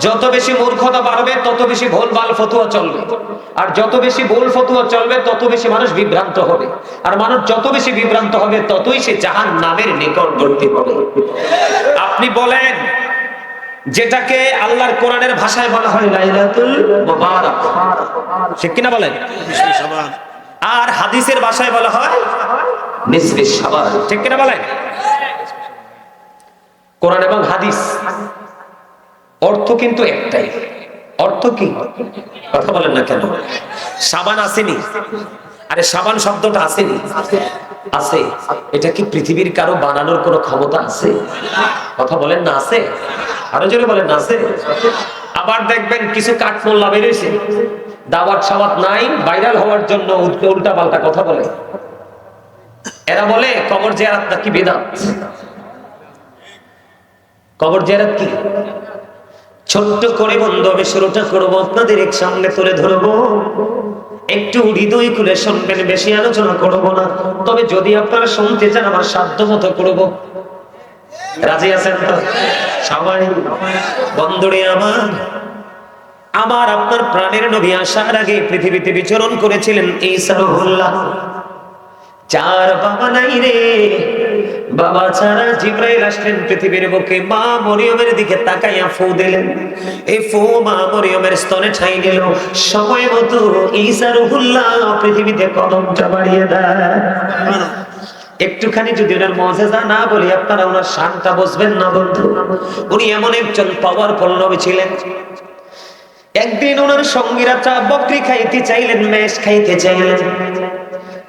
Speaker 1: যত বেশি মূর্খতা বাড়বে তত বেশি ভুলভাল ফতোয়া চলবে, আর যত বেশি ভুল ফতোয়া চলবে তত বেশি মানুষ বিভ্রান্ত হবে, আর মানুষ যত বেশি বিভ্রান্ত হবে ততই সে জাহান্নামের নিকটবর্তী হবে। আপনি বলেন, যেটাকে আল্লাহর কোরআনের ভাষায় বলা হয় লাইলাতুল মুবারাক, ঠিক কিনা বলেন? আর হাদিসের ভাষায় বলা হয় নিসফে শাবান, ঠিক কিনা বলেন? কোরআন এবং হাদিস অর্থ কিন্তু একটাই। অর্থ কি? কথা বলেন না কেন? শাবান আসেনি? আরে শাবান শব্দটা আসেনি? আছে। এটা কি পৃথিবীর কারো বানানোর কোনো ক্ষমতা আছে? কথা বলেন না আছে? আরো জোরে বলেন না আছে? আবার দেখবেন কিছু কাঠমোল্লা বেরিয়েছে, দাওয়াত সাওয়াত নাই, ভাইরাল হওয়ার জন্য উল্টা পাল্টা কথা বলে। এরা বলে কবর জিয়ারত নাকি বিদআত। কবর জিয়ারত কি? ছোট্ট করে বন্ধু আমি শুরুটা করবো, আপনাদের এক সামনে তুলে ধরবো, একটু হৃদয় খুলে শুনবেন, বেশি আলোচনা করবো না, তবে যদি আপনারা শুনতে চান আমার সাধ্য মতো করবো। রাজি আছেন তো সবাই? বন্ধুরে আমার আপনার প্রাণের নবী আসার আগে পৃথিবীতে বিচরণ করেছিলেন ঈসা রূহুল্লাহ। চার বাবা নাই রে, বাবা ছাড়া জিবরাইল আসলেন পৃথিবীর বুকে, মা মরিয়মের দিকে তাকাইয়া ফু দিলেন, এই ফু মা মরিয়মের স্তনে ঠাই নিল, সময় মতো ঈসা রূহুল্লাহ পৃথিবীতে কদমটা বাড়িয়ে দেয়। একটুখানি যদি ওনার মুজিজা না বলি আপনারা ওনার শানটা বুঝবেন না বন্ধু। উনি এমন একজন পাওয়ারফুল নবী ছিলেন। একদিন ওনার সঙ্গীরা বকরি খাইতে চাইলেন, মেষ খাইতে চাইলেন,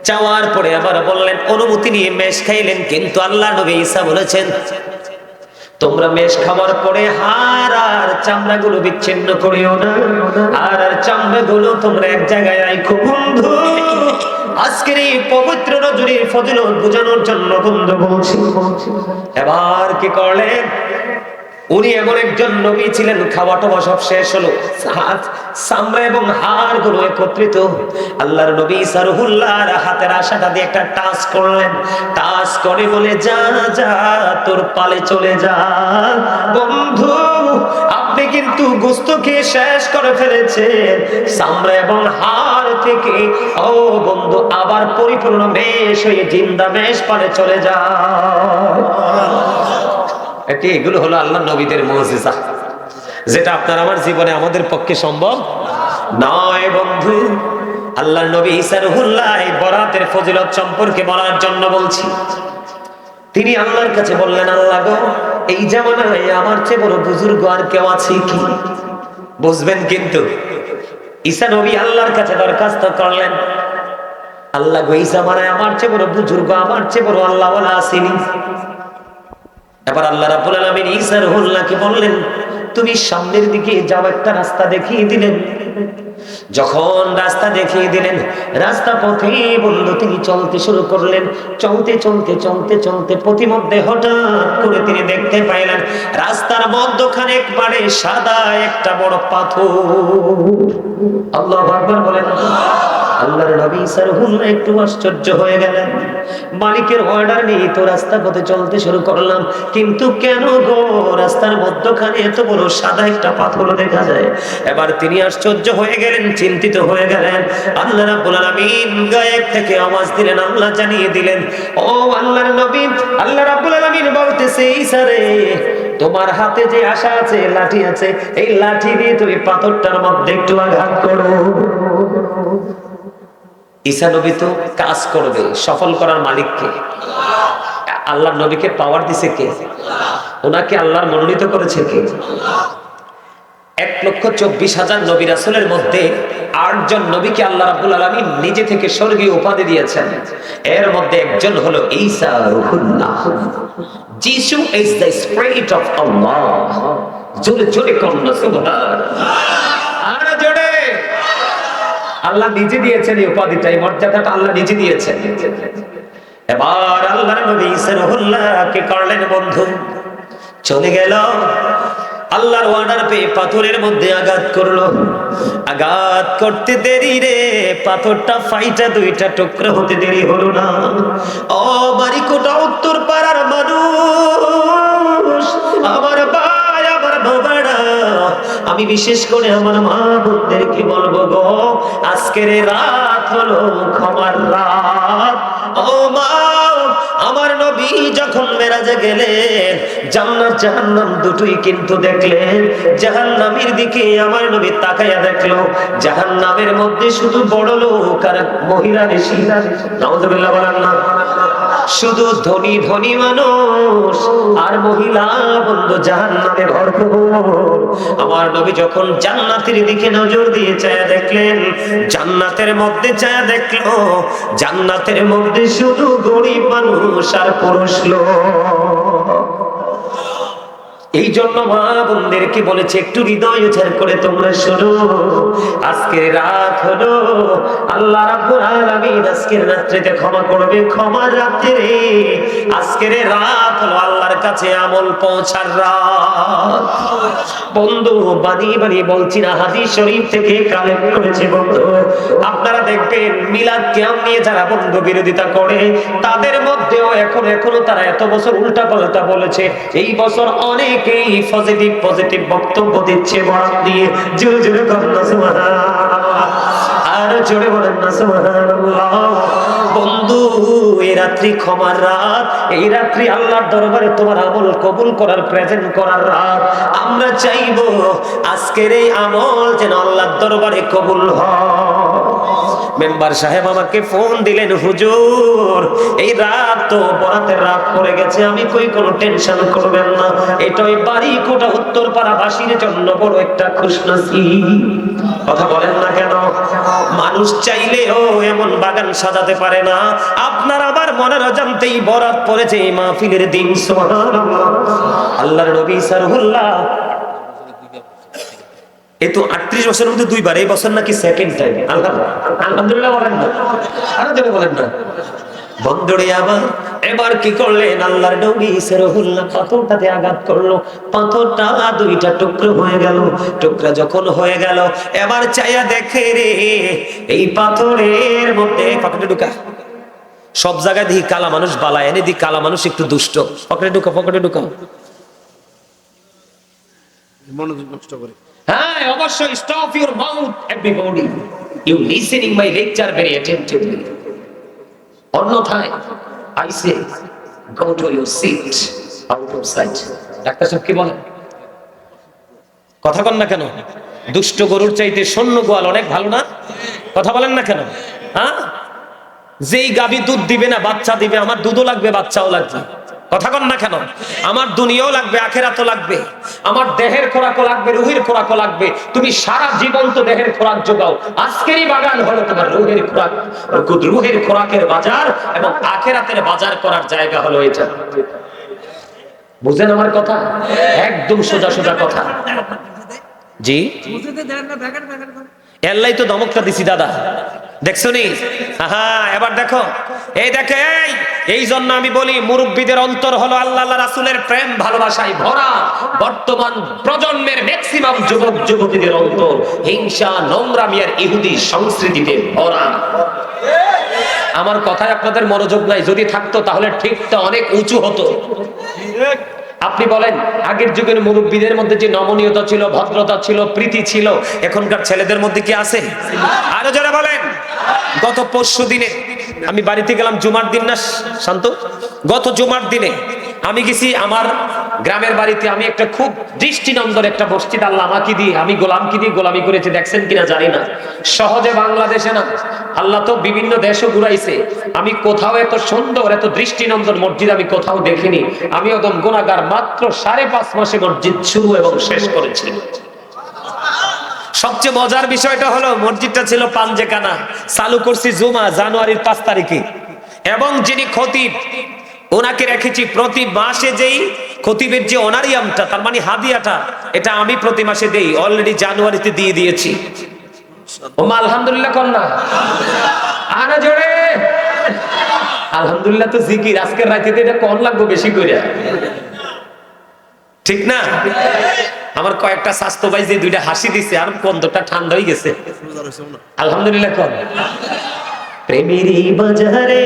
Speaker 1: চাওয়ার পরে আবার বললেন, অনুমতি নিয়ে মেষ খাইলেন, কিন্তু আল্লাহ নবী ঈসা বলেছেন তোমরা মেষ খাওয়ার পরে হাড় আর চামড়াগুলো বিচ্ছিন্ন করিও না, আর চামড়াগুলো তোমরা এক জায়গায় রাখো। বন্ধু আজকের এই পবিত্র রজনীর ফজিলত বোঝানোর জন্য বন্ধু বলছি, এবার কি করলেন, উনি এমন একজন নবী ছিলেন, খাওয়া টাওয়া সব শেষ হলো, চামড়া এবং হাড় গুলো একত্রিত, আল্লাহর নবী ঈসা রূহুল্লাহর হাতের আশাটা দিয়ে একটা টাচ করলেন, টাচ করে বলে যা যা তোর পালে চলে যা। বন্ধু আপনি কিন্তু গোশত খেয়ে শেষ করে ফেলেছেন, চামড়া এবং হাড় থেকে ও বন্ধু আবার পরিপূর্ণ মেষ হয়ে জিন্দা মেষ পালে চলে যা। এগুলো হলো আল্লাহ নবীদের মুজিজা, যেটা আপনার আমার জীবনে আমাদের পক্ষে সম্ভব নয় বন্ধু। আল্লাহর নবী ঈসা রূহুল্লাহ বরাতের ফজিলত সম্পর্কে বলার জন্য বলছি। তিনি আল্লাহর কাছে বললেন, আল্লাহ গো, এই জামানায় আমার চেয়ে বড় বুজুর্গ আর কেউ আছে কি? বুঝবেন কিন্তু ঈসা নবী আল্লাহর কাছে দরখাস্ত করলেন, আল্লাহ গো, এই জামানায় আমার চেয়ে বড় বুজুর্গ, আমার চেয়ে বড় আল্লাহওয়ালা আসেনি। এবার আল্লাহ রাব্বুল আলামিন ঈসা রূহুল্লাহকে বললেন, তুমি সামনের দিকে যাও, একটা রাস্তা দেখিয়ে দিলেন। যখন রাস্তা দেখিয়ে দিলেন, রাস্তা পথে বন্ধু তিনি চলতে শুরু করলেন। চলতে চলতে চলতে চলতে প্রতিমধ্যে হঠাৎ করে তিনি দেখতে পাইলেন রাস্তার মধ্যখানে একবারে সাদা একটা বড় পাথর। আল্লাহু আকবার বলেন। আল্লাহর নবী ঈসা রূহুল্লাহ একটু আশ্চর্য হয়ে গেলেন, মালিকের অর্ডার নিয়ে তো রাস্তা পথে চলতে শুরু করলাম, কিন্তু কেন গো রাস্তার মধ্যখানে এত বড় সাদা একটা পাথর দেখা যায়? এবার তিনি আশ্চর্য হয়ে গেলেন, চিন্তিত হয়ে গেলেন। আল্লাহ রাব্বুল আলামিন গায়েব থেকে আওয়াজ দিলেন, আল্লাহ জানিয়ে দিলেন, ও আল্লাহর নবী, আল্লাহ রাব্বুল আলামিন বলতেছে, ঈসা রে, তোমার হাতে যে আশা আছে, লাঠি আছে, এই লাঠি দিয়ে তুমি পাথরটার মধ্যে একটু আঘাত করো। ঈসা নবী তো কাজ করবে, সফল করার মালিক কে? আল্লাহর নবীকে পাওয়ার দিছে কে? ওনাকে আল্লাহর মনোনীত করেছে কে? 1,24,000 নবী রাসূলের মধ্যে 8 জন নবীকে আল্লাহ রাব্বুল আলামিন নিজে থেকে স্বর্গীয় উপাধি দিয়েছেন। এর মধ্যে একজন হলো ঈসা রূহুল্লাহ। যিশু ইজ দ্য স্পিরিট অফ আল্লাহ। জোরে জোরে কোন সুবহানাল্লাহ। আর জোরে। আল্লাহ নিজে দিয়েছেন এই উপাধিটা, এই মর্যাদাটা আল্লাহ নিজে দিয়েছেন। এবার আল্লাহর নবী ঈসা রূহুল্লাহকে করলেন বন্ধু, চলে গেল আল্লাহর অর্ডার পেয়ে পাথরের মধ্যে আঘাত করলো। আঘাত করতে দেরি রে, পাথরটা ফাইটা দুইটা টুকরা হতে দেরি হলো না। ও বাড়িকোটা উত্তর পাড়ার মানুষ, আমার ভাই, আমার বাবারা, আমি বিশেষ করে আমার মা বোনদেরকে বলবো গো, আজকের রাত হলো ক্ষমার রাত। ও মা, আমার নবী যখন মেরাজে গেলেন, জান্নাত জাহান্নাম দুটোই কিন্তু দেখলেন। জাহান্নামের দিকে আমার নবী তাকাইয়া দেখলো, জাহান্নামের মধ্যে শুধু বড় লোক আর মহিলা বেশি। নাউজুবিল্লাহ বলেন না। শুধু ধনী ধনী মানুষ আর মহিলা বন্ধু জাহান্নামে ভরপুর। আমার নবী যখন জান্নাতের দিকে নজর দিয়ে চায়া দেখলেন, জান্নাতের মধ্যে চায়া দেখলো, জান্নাতের মধ্যে শুধু গরিব মানুষ আর পুরুষ লোক। এই জন্য মা বোনদেরকে বলেছে একটু হৃদয় উজাড় করে তোমরা শোনো, আজকের রাত হলো আল্লাহ রাব্বুল আলামিন আজকের রাত্রিতে ক্ষমা করবে, ক্ষমার রাত্রে। আজকের রাত হলো আল্লাহর কাছে আমল পৌঁছার রাত। বন্ধু বানি বানি বলছি না, হাদিস শরীফ থেকে কালেক্ট করেছে বন্ধু। আপনারা দেখবেন মিলাদ কিয়াম নিয়ে যারা বন্ধু বিরোধিতা করে, তাদের মধ্যেও এখনো তারা এত বছর উল্টা পাল্টা বলেছে। এই বছর অনেক পজিটিভ বক্তব্য দিচ্ছে বরাত দিয়ে। জোরে জোরে বলেন না সুবহানাল্লাহ, আর জোরে বলেন না সুবহানাল্লাহ। বন্ধু, এই রাত্রি ক্ষমার রাত, এই রাত্রি আল্লাহর দরবারে তোমার আমল কবুল করার, প্রেজেন্ট করার রাত। আমরা চাইবো আজকের এই আমল যেন আল্লাহর দরবারে কবুল হয়। মেম্বার সাহেব আমাকে ফোন দিলেন, হুজুর এই রাত তো বরাতের রাত পড়ে গেছে। আমি কই কোনো টেনশন করবেন না, এটা ওই বাড়িকোটা উত্তরপাড়া বাসীর জন্য বড় একটা খুশনসিব। কথা বলেন না কেন? মানুষ চাইলেও এমন বাগান সাজাতে পারে না। আপনার আবার মনের অজান্তেই বরাত পড়েছে এই মাহফিলের দিন। সুবহানাল্লাহ। আল্লাহর নবী সারহুল্লাহ এই তো 38 বছরের মধ্যে দুইবার, এই বছর নাকি সেকেন্ড টাইম। আলহামদুলিল্লাহ বলেন না, আরো জোরে বলেন না। বন্ধুরে আমার, এবার কি করলেন আল্লাহর নবী সারহুল্লাহ, পাথরটাতে আঘাত করলো, পাথরটা দুইটা টুকরো হয়ে গেল। টুকরা যখন হয়ে গেল, এবার চাইয়া দেখে রে, এই পাথরের মধ্যে পকেটে ঢুকা। সব জায়গায় দেখি কালা মানুষ বালা এনে দি, কালা মানুষ একটু দুষ্ট। পকেটে ঢুকা, পকেটে ঢুকা, মনোযোগ নষ্ট করে। হ্যাঁ অবশ্যই, stop your mouth everybody, you listening my lecture very attentively, অন্যথায় I say go to your seat out of sight. ডাক্তার সাহেব কি বলেন? কথা বলেন না কেন? দুষ্ট গরুর চাইতে শূন্য গোয়াল অনেক ভালো না? কথা বলেন না কেন? হ্যাঁ, যেই গাভী দুধ দিবে না বাচ্চা দিবে, আমার দুধও লাগবে বাচ্চাও লাগবে। কথা কন না কেন? আমার দুনিয়াও লাগবে, আখেরাতও লাগবে, আমার দেহের খোরাকও লাগবে, রুহের খোরাকও লাগবে। তুমি সারা জীবন তো দেহের খোরাক যোগাও, আজকেরই বাগান হলো তোমার রুহের খোরাক, রুহের খোরাকের বাজার এবং আখেরাতের বাজার করার জায়গা হলো এটা। বুঝেন আমার কথা? একদম সোজা সোজা কথা। জি এল্লাই তো ধমকটা দিছি দাদা, দেখছো নি? হ্যাঁ, এবার দেখো, এই দেখে, এই জন্য আমি বলি মুরব্বীদের অন্তর হলো আল্লাহ রাসূলের প্রেম ভালোবাসায় ভরা। বর্তমান প্রজন্মের ম্যাক্সিমাম যুবক যুবতীদের অন্তর হিংসা, নোংরামি আর ইহুদি সংস্কৃতিতে ভরা। আমার কথায় আপনাদের মনোযোগ নাই, যদি থাকতো তাহলে ঠিকটা অনেক উঁচু হতো। আপনি বলেন, আগের যুগের মুরব্বীদের মধ্যে যে নমনীয়তা ছিল, ভদ্রতা ছিল, প্রীতি ছিল, এখনকার ছেলেদের মধ্যে কি আছে? আরো যারা বলেন। গত পরশু দিনে আমি বাড়িতে গেলাম, জুমার দিন না শান্ত, গত জুমার দিনে আমি গেছি আমার গ্রামের বাড়িতে। আমি একটা খুব দৃষ্টিনন্দন একটা মসজিদ আল্লাহ আমাকে দিয়ে, আমি গোলামকে দিয়ে গোলামি করেছি, দেখছেন কিনা জানি না। সহজে বাংলাদেশে না, আল্লাহ তো বিভিন্ন দেশও ঘুরাইছে। আমি কোথাও এত সুন্দর, এত দৃষ্টিনন্দন মসজিদ আমি কোথাও দেখিনি। আমি একদম গুনাহগার, মাত্র 5.5 মাসে মসজিদ শুরু এবং শেষ করেছি। সবচেয়ে মজার বিষয়টা হলো মসজিদটা ছিল পাঞ্জেকানা, চালু করছি জুমা জানুয়ারির 5 তারিখে, এবং যিনি খতিব ওনাকে রেখেছি প্রতি মাসে। যেই খতিবের যে অনারিয়ামটা, তার মানে হাদিয়াটা, এটা আমি প্রতি মাসে দেই, অলরেডি জানুয়ারিতে দিয়ে দিয়েছি। ওমা আলহামদুলিল্লাহ কন্যা, আনা জোরে আলহামদুলিল্লাহ। তো জিকির আজকের রাতে এটা কোন লাগবে বেশি করে, ঠিক না? আমার কয়েকটা স্বাস্থ্য ভাই যে দুইটা হাসি দিছে আর কন্তটা ঠান্ডা হয়ে গেছে আলহামদুলিল্লাহ। কোন প্রেমেরই বাজারে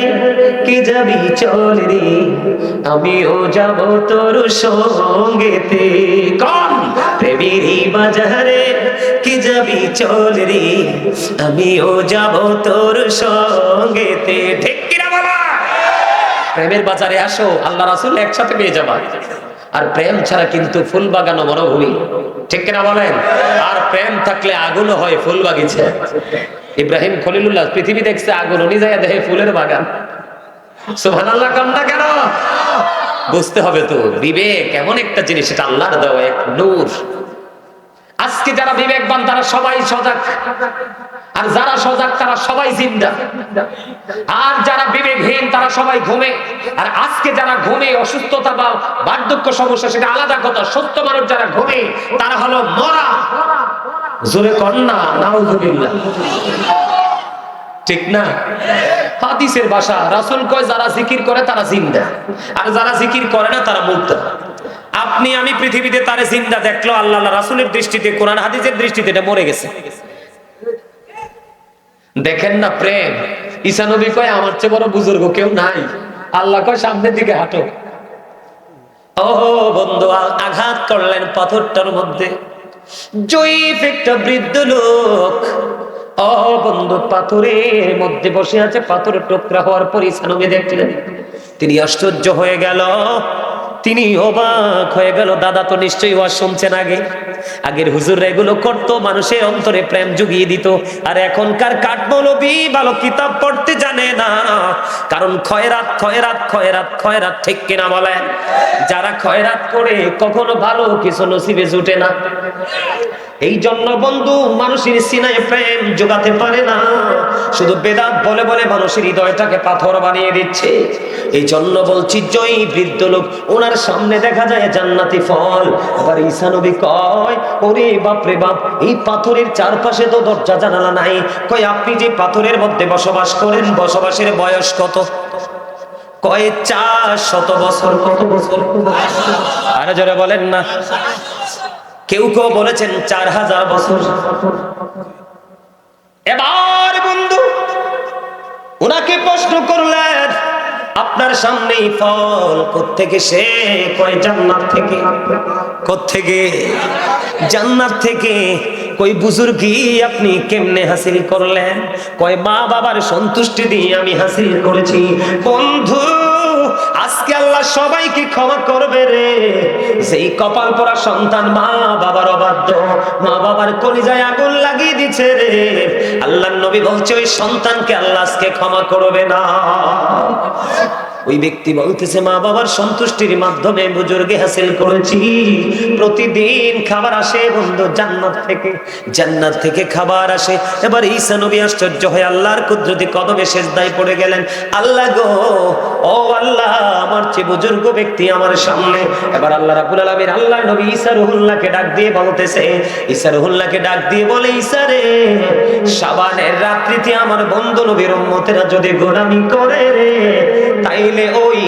Speaker 1: কে যাবি চল রে, আমিও যাব তোর সঙ্গেতে। কোন প্রেমেরই বাজারে কে যাবি চল রে, আমিও যাব তোর সঙ্গেতে। ঠিক কিনা বলা? প্রেমের বাজারে আসো, আল্লাহ রাসূল একসাথে পেয়ে যাবা। আর প্রেম ছাড়া কিন্তু ফুল বাগানো মরুভূমি। ঠিক কিনা বলেন? আর প্রেম থাকলে আগুনও হয় ফুল বাগিচা। ইব্রাহিম খলিলুল্লাহ পৃথিবী দেখছে আগুন, উনি যায় দেখে ফুলের বাগান। সুবহানাল্লাহ। কন্যা কেন? বুঝতে হবে তো বিবেক এমন একটা জিনিস, এটা আল্লাহর দেওয়া এক নূর। আজকে যারা বিবেকবান তারা সবাই সজাগ, আর যারা সজাগ তারা সবাই জিন্দা, আর যারা বিবেকহীন তারা সবাই ঘুমে। আর আজকে যারা ঘুমে অসুস্থতা বা বার্ধক্য সমস্যা সেটা আলাদা কথা, সত্য মানুষ যারা ঘুমে তারা হলো মরা। জোরে কন্যা নাউযুবিল্লাহ। ঠিক না? হাদিসের ভাষা, রাসূল কয় যারা জিকির করে তারা জিন্দা, আর যারা জিকির করে না তারা মুর্দা। আপনি আমি পৃথিবীতে তারে জিন্দা দেখলো, আল্লাহ রাসূলের দৃষ্টিতে, কোরআন হাদিসের দৃষ্টিতে এটা মরে গেছে। দেখেন না প্রেম। ঈসা নবী কয় আমার চেয়ে বড় বুজুর্গ কেউ নাই, আল্লাহ কয় সামনের দিকে হাঁটো। ও বন্ধু, আঘাত করলেন পাথরটার মধ্যে। জয়ীফ একটা বৃদ্ধ লোক, ও বন্ধু, পাথরের মধ্যে বসে আছে। পাথরের টুকরা হওয়ার পর ঈসা নবী দেখলেন, তিনি আশ্চর্য হয়ে গেল, তিনি অবাক হয়ে গেল। দাদা তো নিশ্চয়ই ওয়াজ শুনছেন আগে, আগের হুজুররা এগুলো করতো, মানুষের অন্তরে প্রেম জুগিয়ে দিত। আর এখনকার কাঠমৌলবী ভালো কিতাব পড়তে জানে না, কারণ খয়রাত খয়রাত খয়রাত খয়রাত। ঠিক কিনা বলেন? যারা খয়রাত করে কখনো ভালো কিছু নসিবে জুটে না। এই জন্য বন্ধু মানুষের সিনায় প্রেম জোগাতে পারে না, শুধু বেদাত বলে বলে মানুষের হৃদয়টাকে পাথর বানিয়ে দিচ্ছে। এই জন্য বলছি, জয়ী বৃদ্ধ লোক, ওনার সামনে দেখা যায় জান্নাতি ফল। আবার ঈসা নবী কয়, ওরে বাপ রে বাপ, এই পাথরের চারপাশে তো দরজা জানালা নাই। কয় আপনি যে পাথরের মধ্যে বসবাস করেন, বসবাসের বয়স কত? কয় 400 বছর। কত বছর? আরে জোরে বলেন না। কেউ কেউ বলেছেন 4000 বছর। এবার বন্ধু ওনাকে প্রশ্ন করলেন, আপনার সামনেই ফল, কোত্থেকে? সে কয় জান্নাত থেকে। কোত্থেকে? জান্নাত থেকে। কই বুজুর্গি আপনি কেমনে হাসিল করলেন? কয় মা বাবার সন্তুষ্টি দিয়ে আমি হাসিল করেছি। বন্ধু আজকে আল্লাহ সবাইকে ক্ষমা করবে রে, যেই কপাল পরা সন্তান মা বাবার অবাধ্য, মা বাবার কলিজায় আগুন লাগিয়ে দিচ্ছে রে। আল্লাহর নবী বলছে ওই সন্তানকে আল্লাহ আজকে ক্ষমা করবে না। ওই ব্যক্তি বলতেছে মা বাবার সন্তুষ্টির মাধ্যমে বুজুর্গে হাসিল করেছি। প্রতিদিন খাবার আসে বন্ধু জান্নাত থেকে, জান্নাত থেকে খাবার আসে। এবার ঈসা নবী আশ্চর্য হয়ে আল্লাহর কুদরতি কদমে সিজদায় পড়ে গেলেন। আল্লাহ গো, ও আল্লাহ, আমার চেয়ে বুজুর্গ ব্যক্তি আমার সামনে। এবার আল্লাহ রাব্বুল আলামিন আল্লাহর নবী ঈসা রুহুল্লাহকে ডাক দিয়ে বলতেছে, ঈসা রুহুল্লাহকে ডাক দিয়ে বলে, ঈসা রে, শাবানের রাত্রিতে আমার বন্ধু নবীর উম্মতেরা যদি গোলামি করে রে, তাইলে ওই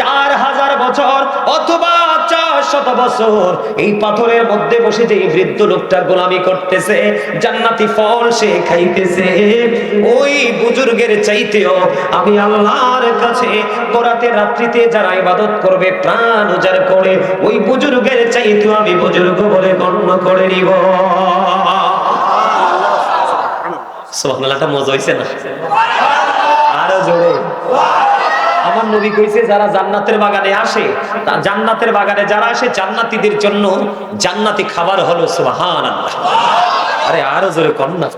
Speaker 1: 4000 বছর অথবা 400 বছর এই পাথরের মধ্যে বসে যে বৃদ্ধ লোকটা গোলামি করতেছে, জান্নাতি ফল সে খাইতেছে, ওই বুজুর্গের চাইতেও আমি আল্লাহর কাছে বরাতে রাত্রিতে যারা ইবাদত করবে প্রাণ উজাড় করে, ওই বুজুর্গের চাইতেও আমি বুজুর্গ বলে গণ্য করে নিব। সুবহানাল্লাহটা মজা হইছে না? আরো জোরে। আমার নবী কইছে যারা জান্নাতের বাগানে আসে, তা জান্নাতের বাগানে যারা আসে জান্নাতীদের জন্য জান্নাতি খাবার হলো সুবহানাল্লাহ। আরে আরো জোরে কর না,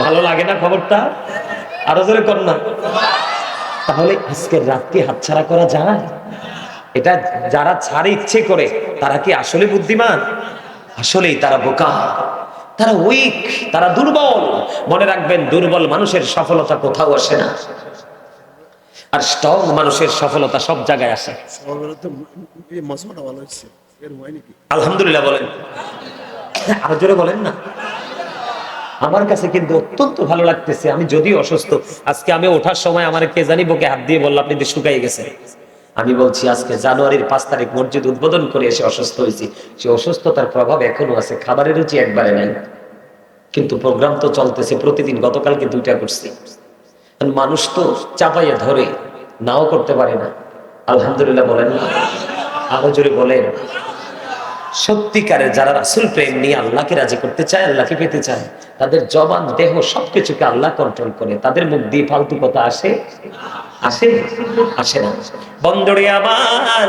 Speaker 1: ভালো লাগে না খবরটা? আরো জোরে কর না। তাহলে আজকের রাতকে হাতছাড়া করা যায়? এটা যারা ছাড়ে ইচ্ছে করে তারা কি আসলে বুদ্ধিমান? আসলেই তারা বোকা, তারা উইক, তারা দুর্বল। মনে রাখবেন, দুর্বল মানুষের সফলতা কোথাও আসে না, আর স্ট্রং মানুষের সফলতা সব জায়গায় আসে। আলহামদুলিল্লাহ বলেন, আরো জোরে বলেন না। আমার কাছে কিন্তু অত্যন্ত ভালো লাগতেছে। আমি যদিও অসুস্থ, আজকে আমি ওঠার সময় আমার কে জানি বুকে হাত দিয়ে বলল আপনি শুকাই গেছে। আমি বলছি আজকে জানুয়ারির 5 তারিখ মসজিদ উদ্বোধন করে এসে অসুস্থ হয়েছি, সে অসুস্থতার প্রভাব এখনো আছে, খাবারের রুচি একবারে নাই, কিন্তু প্রোগ্রাম তো চলতেছে প্রতিদিন। গতকালকে 2টা করছি। মানুষ তো চাপাইয়া ধরে নাও করতে পারে না। আলহামদুলিল্লাহ বলেন না? আরো জোরে বলেন। সত্যিকারের যারা রাসূল প্রেম নিয়ে আল্লাহকে রাজি করতে চায়, আল্লাহকে পেতে চায়, তাদের জবান দেহ সবকিছুকে আল্লাহ কন্ট্রোল করে। তাদের মুখ দিয়ে ফালতু কথা আসে আসে না। বন্ধুরে আমার,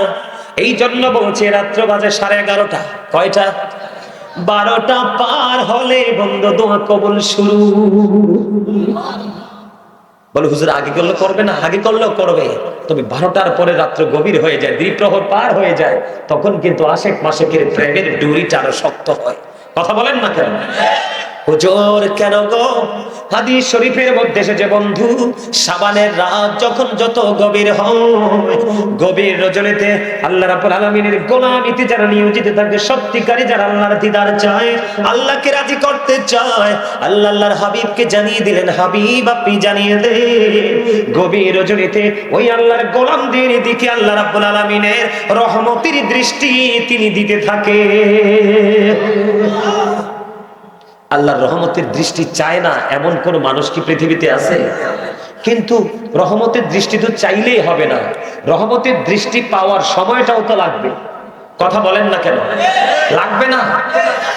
Speaker 1: এই জন্য বলছে রাত্র বাজে 11:30। কয়টা? 12টা পার হলে বন্ধু দোয়া কবুল শুরু। বলে হুজুর আগে করলে করবে না? আগে করলেও করবে, তবে 12টার পরে রাত্র গভীর হয়ে যায়, দ্বিপ্রহর পার হয়ে যায়, তখন কিন্তু আশেক মাসেকের প্রেমের ডুরিটা আরো শক্ত হয়। কথা বলেন না কেন? হুজুর কেন গো? হাদিস শরীফের মধ্যে এসেছে বন্ধু, শাবানের রাত যখন যত গভীর হয়, গভীর রজনীতে আল্লাহ রাব্বুল আলামিনের গোলামিতে যারা নিয়োজিত থাকে, সত্যিকারী যারা আল্লাহর দিদার চায়, আল্লাহকে রাজি করতে চায়, আল্লাহর হাবিবকে জানিয়ে দিলেন, হাবিব আপনি জানিয়ে দেন, গভীর রজনীতে ওই আল্লাহর গোলামদের দিকে আল্লাহ রাব্বুল আলামিনের রহমতের দৃষ্টি তিনি দিতে থাকে। আল্লাহর রহমতের দৃষ্টি চায় না এমন কোন মানুষ কি পৃথিবীতে আছে? কিন্তু রহমতের দৃষ্টি তো চাইলেই হবে না, রহমতের দৃষ্টি পাওয়ার সময়টাও তো লাগবে। কথা বলেন না কেন? লাগবে না?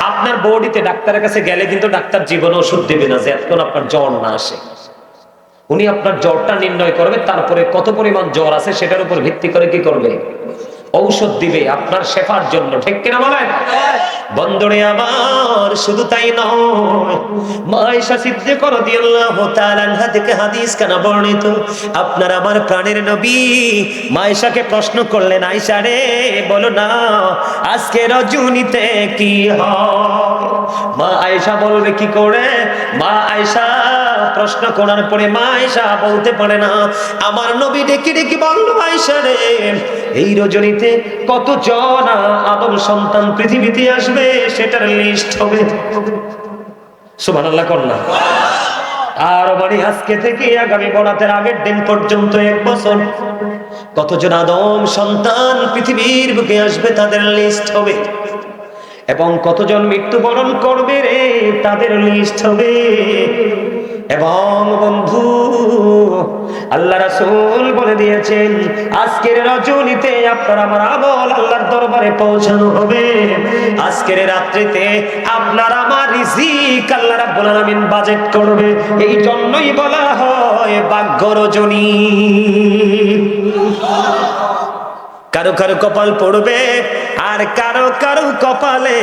Speaker 1: আপনার বডিতে ডাক্তারের কাছে গেলে কিন্তু ডাক্তার জীবনে ওষুধ দেবে না যে এতক্ষণ আপনার জ্বর না আসে। উনি আপনার জ্বরটা নির্ণয় করবে, তারপরে কত পরিমাণ জ্বর আছে সেটার উপর ভিত্তি করে কি করবে? ঔষধ দিবে আপনার শেফার জন্য। ঠিক কিনা বলেন? বন্ধুরে আমার, শুধু তাই নয়, মা আয়েশা সিদ্দিকা রাদিয়াল্লাহু তাআলা আনহা থেকে হাদিস কানা বর্ণিত, আপনার আমার প্রাণের নবী মা আয়েশাকে প্রশ্ন করলেন, আয়েশা রে বলো না আজকে রজনীতে কি হয়? মা আয়েশা বলবে কি করে? মা আয়েশা প্রশ্ন করার পরে মা আয়েশা বলতে পারে না, আমার নবী ডেকে ডেকে বলল, আয়েশা রে এই রজনীতে কতজন আদম সন্তান পৃথিবীতে আসবে সেটার লিস্ট হবে। সুবহানাল্লাহ কর না। আর মানে আজকে থেকে আগামী বরাতের আগের দিন পর্যন্ত 1 বছর কতজন আদম সন্তান পৃথিবীর বুকে আসবে তাদের লিস্ট হবে, এবং কতজন মৃত্যুবরণ করবে রে তাদের লিস্ট হবে। এবং বন্ধু আল্লাহ রাসূল বলে দিয়েছেন, আজকের রজনীতে আপনার আমার আমল আল্লাহর দরবারে পৌঁছানো হবে। আজকের রাত্রিতে আপনার আমার রিজিক আল্লাহ রাব্বুল আলামিন বাজেট করবে। এই জন্যই বলা হয় ভাগ্য রজনী। কারো কারো কপাল পড়বে, আর কারো কারো কপালে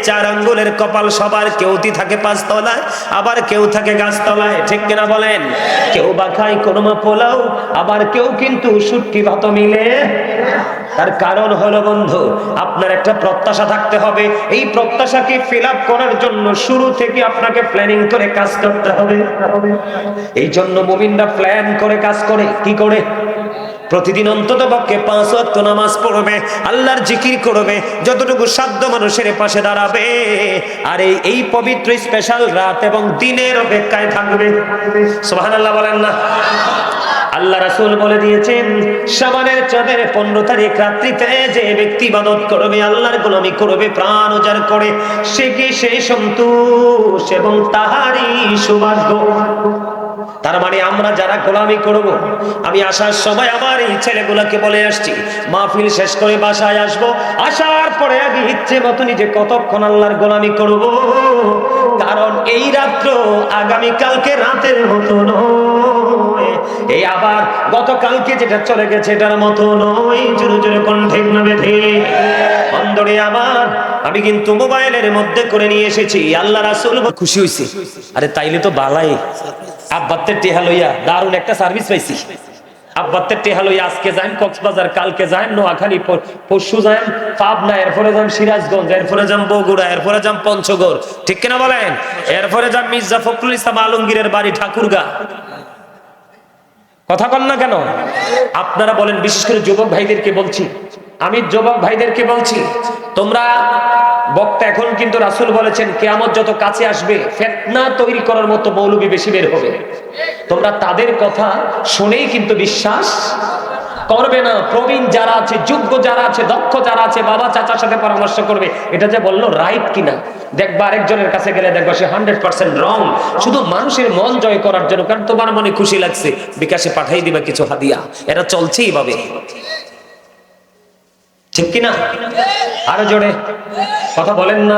Speaker 1: 4 আঙ্গুলের কপাল। সবার কেউটি থাকে 5 তলায়, আবার কেউ থাকে গাছ তলায়। ঠিক কিনা বলেন? কেউ বা খায় কোরমা পোলাও, আবার কেউ কিন্তু শুটকি ভাত মিলে। তার কারণ হলো বন্ধু, আপনার একটা প্রত্যাশা থাকতে হবে। এই প্রত্যাশাকে ফিল আপ করার জন্য শুরু থেকে আপনাকে প্ল্যানিং করে কাজ করতে হবে। এই জন্য মুমিনরা প্ল্যান করে কাজ করে। কি করে? প্রতিদিন অন্তত পক্ষে 5 ওয়াক্ত নামাজ পড়বে, আল্লাহর জিকির করবে, যতটুকু সাধ্য মানুষের পাশে দাঁড়াবে, আর এই পবিত্র স্পেশাল রাত এবং দিনের অপেক্ষায় থাকবে। সুবহানাল্লাহ বলেন না? আল্লাহ রাসূল বলে দিয়েছেন, শাবানের চাঁদের 15 তারিখ রাত্রিতে যে ব্যক্তি ইবাদত করবে, আল্লাহর গোলামি করবে প্রাণ উজাড় করে, সে কি সেই সন্তোষ এবং তাহারই সৌভাগ্য। তার মানে আমরা যারা গোলামি করব, আমি আসার সময় আমার এই ছেলেগুলোকে বলে আসছি, মাহফিল শেষ করে বাসায় আসব, আসার পরে আগে ইচ্ছে মতো নিজে কতক্ষণ আল্লাহর গোলামি করব, কারণ এই রাত্র আগামী কালকে রাতের মতো নয়, এই আবার গতকালকে যেটা চলে গেছে এটার মতো নয়। জোরে জোরে কণ্ঠে বেঁধে অন্তরে আমার, আমি কিন্তু মোবাইলের মধ্যে করে নিয়ে এসেছি। আল্লাহ রাসূল খুশি হইছে, আরে তাইলে তো বালাই, আব্বাতে টেহা লইয়া দারুণ একটা সার্ভিস পাইছি। আব্বাতে টেহা লইয়া আজকে যান কক্সবাজার, কালকে যান নোয়াখালী, পরশু যান পাবনা, এরপরে যান সিরাজগঞ্জ, এরপরে যান বগুড়া, এরপরে যান পঞ্চগড়। ঠিক কিনা বলেন? এরপরে যান মির্জা ফখরুল ইসলাম আলমগীরের বাড়ি ঠাকুরগা। কথা কন না কেন? আপনারা বলেন, বিশেষ করে যুবক ভাইদেরকে বলছি, আমি যুবক ভাইদেরকে বলছি, তোমরা বক্তা এখন কিন্তু রাসূল বলেছেন কিয়ামত যত কাছে আসবে ফিতনা তৈরি করার মতো মৌলবী বেশি বের হবে। তোমরা তাদের কথা শুনেই কিন্তু বিশ্বাস করবে না। প্রবীণ যারা আছে, যোগ্য যারা আছে, দক্ষ যারা আছে, বাবা চাচার সাথে পরামর্শ করবে এটা যে বললো রাইট কিনা। দেখবা আরেকজনের কাছে গেলে দেখবা সে 100% রং, শুধু মানুষের মন জয় করার জন্য, কারণ তোমার মনে খুশি লাগছে বিকাশে পাঠাই দিবে কিছু হাদিয়া। এরা চলছে এইভাবে, ঠিক কিনা? আরো জোরে কথা বলেন না।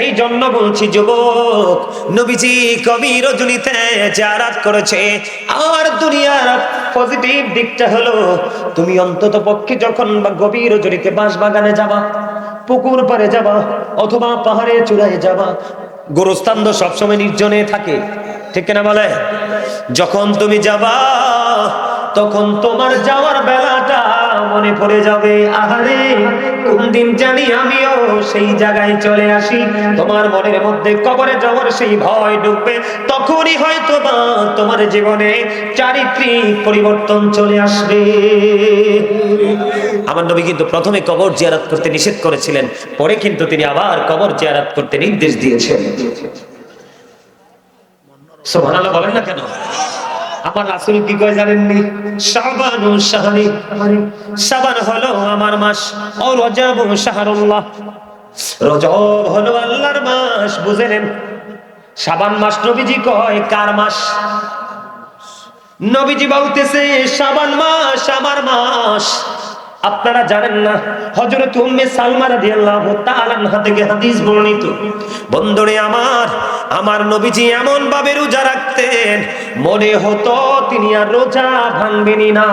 Speaker 1: এই জন্য বলছি যুবক, নবীজি কবি রজনীতে জিয়ারত করেছে। আর দুনিয়ার পজিটিভ দিকটা হলো, তুমি অন্তত পক্ষে যখন গভীর রজনীতে বাঁশবাগানে যাবা, পুকুর পাড়ে যাবা, অথবা পাহাড়ে চূড়ায় যাবা, গোরস্থান তো সবসময় নির্জনে থাকে, ঠিক কিনা বলে? যখন তুমি যাবা তখন তোমার যাওয়ার বেলাটা মনে পড়ে যাবে, আহারে কোন দিন জানি আমিও সেই জায়গায় চলে আসি। তোমার মনের মধ্যে কবরে যাওয়ার সেই ভয় ঢুকবে, তখনই হয়তো বা তোমার জীবনে চারিত্রিক পরিবর্তন চলে আসবে। আমার নবী কিন্তু প্রথমে কবর জিয়ারত করতে নিষেধ করেছিলেন, পরে কিন্তু তিনি আবার কবর জিয়ারত করতে নির্দেশ দিয়েছেন। সুবহানাল্লাহ বলেন না কেন? আমার রাসূল কি কয় জানেননি? শাবানু শাহরি, শাবান হলো আমার মাস, ও রজবু শাহরুল্লাহ, রজব হলো আল্লাহর মাস। বুঝে নেন, শাবান মাস নবীজি কয় কার মাস? নবীজি বলতেছে শাবান মাস আমার মাস। আপনারা জানেন না, হযরত উম্মে সালমা রাদিয়াল্লাহু তাআলা আনহা থেকে হাদিস বর্ণিত। বন্ধুরে আমার নবীজি এমন ভাবে রোজা রাখতেন, মনে হতো তিনি আর রোজা ভাঙবেনই না।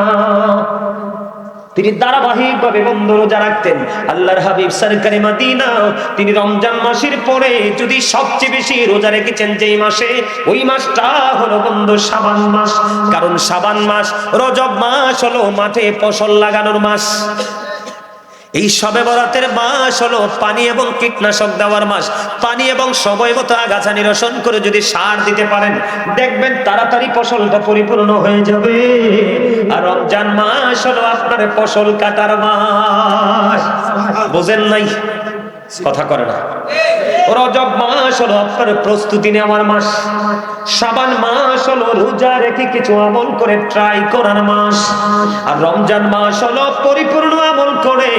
Speaker 1: তিনি ধারাবাহিক ভাবে বন্ধ রোজা রাখতেন। আল্লাহর হাবিব সরকারে মদিনা, তিনি রমজান মাসের পরে যদি সবচেয়ে বেশি রোজা রেখেছেন যেই মাসে, ওই মাসটা হলো বন্ধু শাবান মাস। কারণ শাবান মাস, রজব মাস হলো মাঠে ফসল লাগানোর মাস। এই শবে বরাতের মাস হলো পানি এবং কীটনাশক দেওয়ার মাস। পানি এবং সময় মতো আগাছা নিরসন করে যদি সার দিতে পারেন, দেখবেন তাড়াতাড়ি ফসলটা পরিপূর্ণ হয়ে যাবে। আর রমজান মাস হলো আপনার ফসল কাটার মাস। বুঝেন নাই? কথা করে না। রজব মাস হলো আপনার প্রস্তুতি নেওয়ার মাস। শাবান মাস হলো রোজা রেখে কিছু আমল করে ট্রাই করার মাস। আর রমজান মাস হলো পরিপূর্ণ আমল করে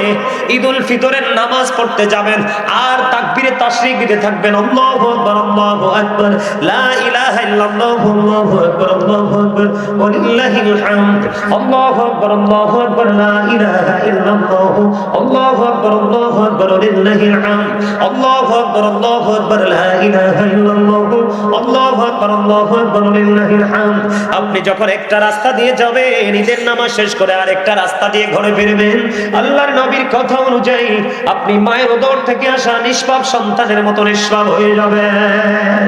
Speaker 1: ঈদুল ফিতরের নামাজ পড়তে যাবেন আর তাকবীরে তাশরিক দিতে থাকবেন, আল্লাহু আকবার আল্লাহু আকবার, লা ইলাহা ইল্লাল্লাহু আল্লাহু আকবার আল্লাহু আকবার ওয়ালিল্লাহিল হামদ, আল্লাহু আকবার আল্লাহু আকবার, লা ইলাহা ইল্লাল্লাহু আল্লাহু আকবার আল্লাহু আকবার ওয়ালিল্লাহিল হামদ, আল্লাহু আকবার আল্লাহু আকবার, লা ইলাহা ইল্লাল্লাহু আল্লাহু আকবার আল্লাহু আকবার ওয়ালিল্লাহিল হামদ। আপনি যখন একটা রাস্তা দিয়ে যাবেন, ঈদের নামাজ শেষ করে আরেকটা রাস্তা দিয়ে ঘরে ফিরবেন, আল্লাহর নবীর কথা অনুযায়ী আপনি মায়ের উদর থেকে আসা নিষ্পাপ সন্তানের মতো নিষ্পাপ হয়ে যাবেন।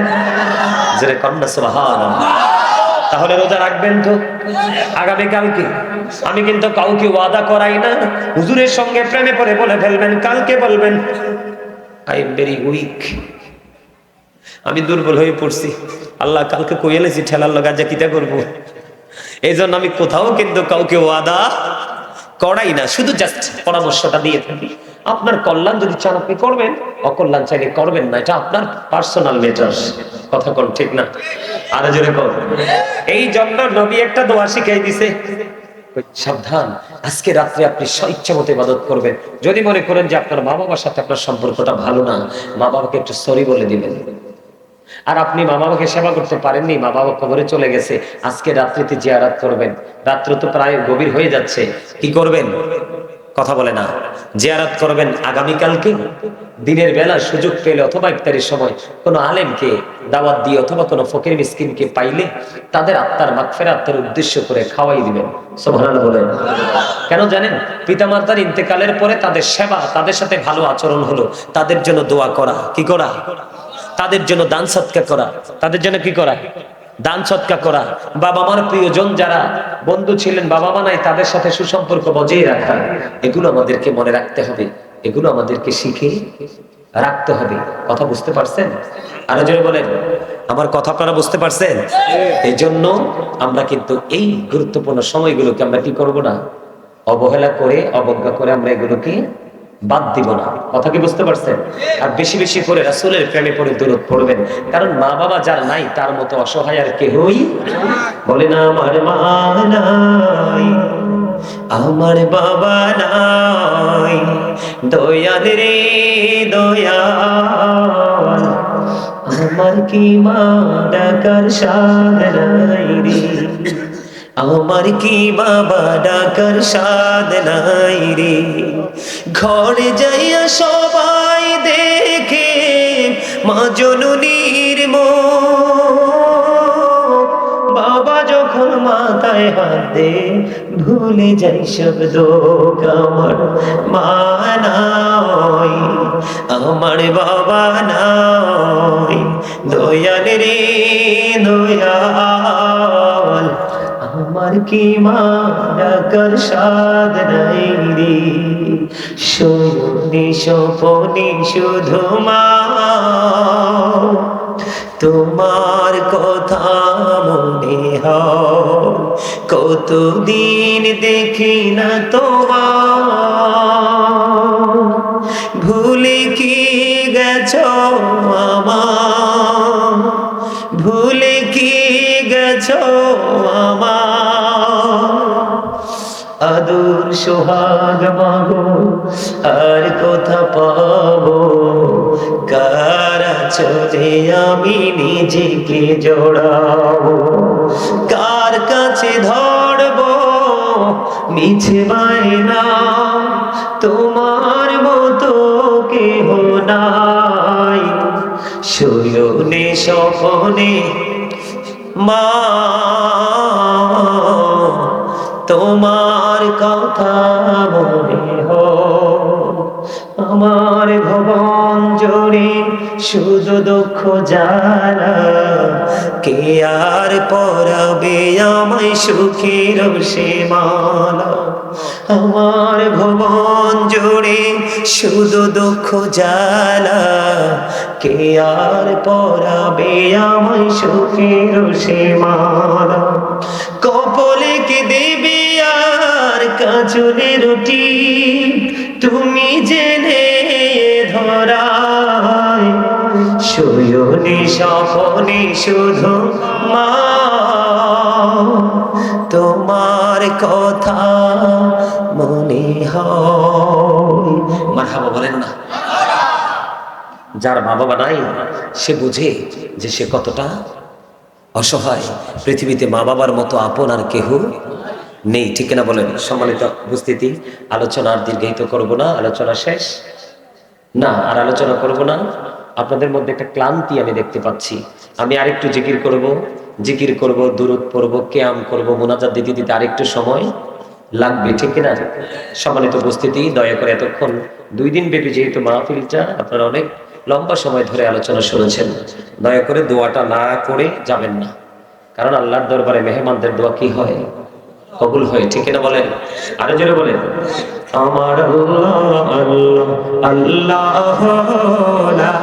Speaker 1: জোরে কন্যা সুবহানাল্লাহ। তাহলে রোজা রাখবেন তো আগামী কালকে। আমি কিন্তু কাউকে ওয়াদা করাই না, হুজুরের সঙ্গে প্রেমে পড়ে বলে ফেলবেন, কালকে বলবেন আই এম ভেরি উইক, আমি দুর্বল হয়ে পড়ছি, আল্লাহ কালকে কইলেছি ঠেলার লগা যা কিতা করবো। এই জন্য আমি কোথাও কিন্তু কাউকে ওয়াদা করাই না, শুধু জাস্ট পরামর্শটা দিয়ে থাকি। আপনার কল্যাণ যদি চান আপনি করবেন, অকল্যাণ চাইলে করবেন না, এটা আপনার পার্সোনাল ম্যাটার। কথা কোন ঠিক না? আরো জোরে কর। এই জন্য নবী একটা দোয়া শিখাই দিছে, সাবধান, আজকে রাত্রে আপনি স্বেচ্ছা মতো ইবাদত করবেন। যদি মনে করেন যে আপনার মা বাবার সাথে আপনার সম্পর্কটা ভালো না, মা বাবাকে একটু সরি বলে দিবেন। আর আপনি মা বাবাকে সেবা করতে পারেননি, মা বাবা কবরে চলে গেছে, আজকে রাত্রিতে জিয়ারত করবেন। রাত্র তো প্রায় গভীর হয়ে যাচ্ছে, কি করবেন? কথা বলে না। জিয়ারত করবেন আগামীকালকে দিনের বেলা সুযোগ পেলে, অথবা ইফতারের সময় কোনো আলেমকে দাওয়াত দিয়ে, অথবা কোনো ফকির মিসকিনকে পাইলে তাদের আত্মার মাগফিরাতের উদ্দেশ্য করে খাওয়াই দিবেন। সুবহানাল্লাহ বলেন। কেন জানেন? পিতামাতার ইন্তেকালের পরে তাদের সেবা, তাদের সাথে ভালো আচরণ হলো, তাদের জন্য দোয়া করা, কি করা? তাদের জন্য দান সৎকার করা, তাদের জন্য কি করা? দান সৎকার করা। বাবা মার প্রিয়জন যারা বন্ধু ছিলেন, বাবা মা নাই, তাদের সাথে সুসম্পর্ক বজায় রাখা, এগুলো আমাদেরকে মনে রাখতে হবে, এগুলো আমাদেরকে শিখে রাখতে হবে। কথা বুঝতে পারছেন? আরো জোরে বলেন, আমার কথা আপনারা বুঝতে পারছেন? এই জন্য আমরা কিন্তু এই গুরুত্বপূর্ণ সময়গুলোকে আমরা কি করব না, অবহেলা করে, অবজ্ঞা করে আমরা এগুলোকে বাদ দিব না। কথা কি বুঝতে পারছেন? আর বেশি বেশি করে রাসূলের প্রেমে পড়ে দরুদ পড়বেন, কারণ মা বাবা যার নাই তার মতো অসহায় আর কেহই বলে না আমার মা নাই, আমার বাবা নাই, দয়াল রে দয়াল, আমার কি মা ডাকার সাদ নাই রে, আমার কি বাবা ডাকার সাদ নাই রে। ঘরে যাইয়া সবাই দেখে মা জননীর মুখ, বাবা যখন মাথায় হাত দে ভুলে যাই সব দুঃখ। আমার মা নাই, আমার বাবা নাই, দয়াল রে দয়াল, আমার কি মা ডাকার সাদ নাই রে। শোনে স্বপনে শুধু মা, তোমার কথা মনে হয়, কতদিন দেখি না তোমার, ভুলে কি গেছো আমার, ভুলে কি গেছো আমার, আদর সোহাগ মাগো আর কথা পাবো, কার চলে আমি নিজেকে জড়াবো, কার কাছে ধরবো মিছে বায়না, তোমার মতো কেহ নাই। শয়নে স্বপনে মা তোমার কথা মনে হয়, আমার ভুবন জুড়ে শুধু দুঃখ জ্বালা, কে আর পরাবে আমায় সুখের সে মালা। আমার ভুবন জুড়ে শুধু দুঃখ জ্বালা, কে আর পরাবে আমায় সুখের সে মালা। কপালে কে দেবে আর কাজলে রুটি, তুমি জেনে ধরায়, শয়নে স্বপনে শুধু মা তোমার কথা মনে হয়। মারহাবা বলেন না। যার মা বাবা নাই সে বুঝে যে সে কতটা অসহায়। পৃথিবীতে মা বাবার মতো আপন আর কেহ নেই, ঠিক না বলেন? সম্মানিত উপস্থিতি, আলোচনা আর দীর্ঘায়িত করব না, আলোচনা শেষ না, আর আলোচনা করব না। আপনাদের মধ্যে একটা ক্লান্তি আমি দেখতে পাচ্ছি। আমি আরেকটু জিকির করব, দুরূদ পড়ব, কিয়াম করব, মুনাজাত দিতে দিতে আরেকটু সময় লাগবে, ঠিক না? সম্মানিত উপস্থিতি, দয়া করে এতক্ষণ 2 দিন ব্যাপী যেহেতু মাহফিলটা আপনারা অনেক লম্বা সময় ধরে আলোচনা শুনেছেন, দয়া করে দোয়াটা না করে যাবেন না, কারণ আল্লাহর দরবারে মেহমানদের দোয়া কি হয়? কবুল হয়, ঠিক না বলেন? আরো জোরে বলেন, আমার আল্লাহ আল্লাহ আল্লাহ।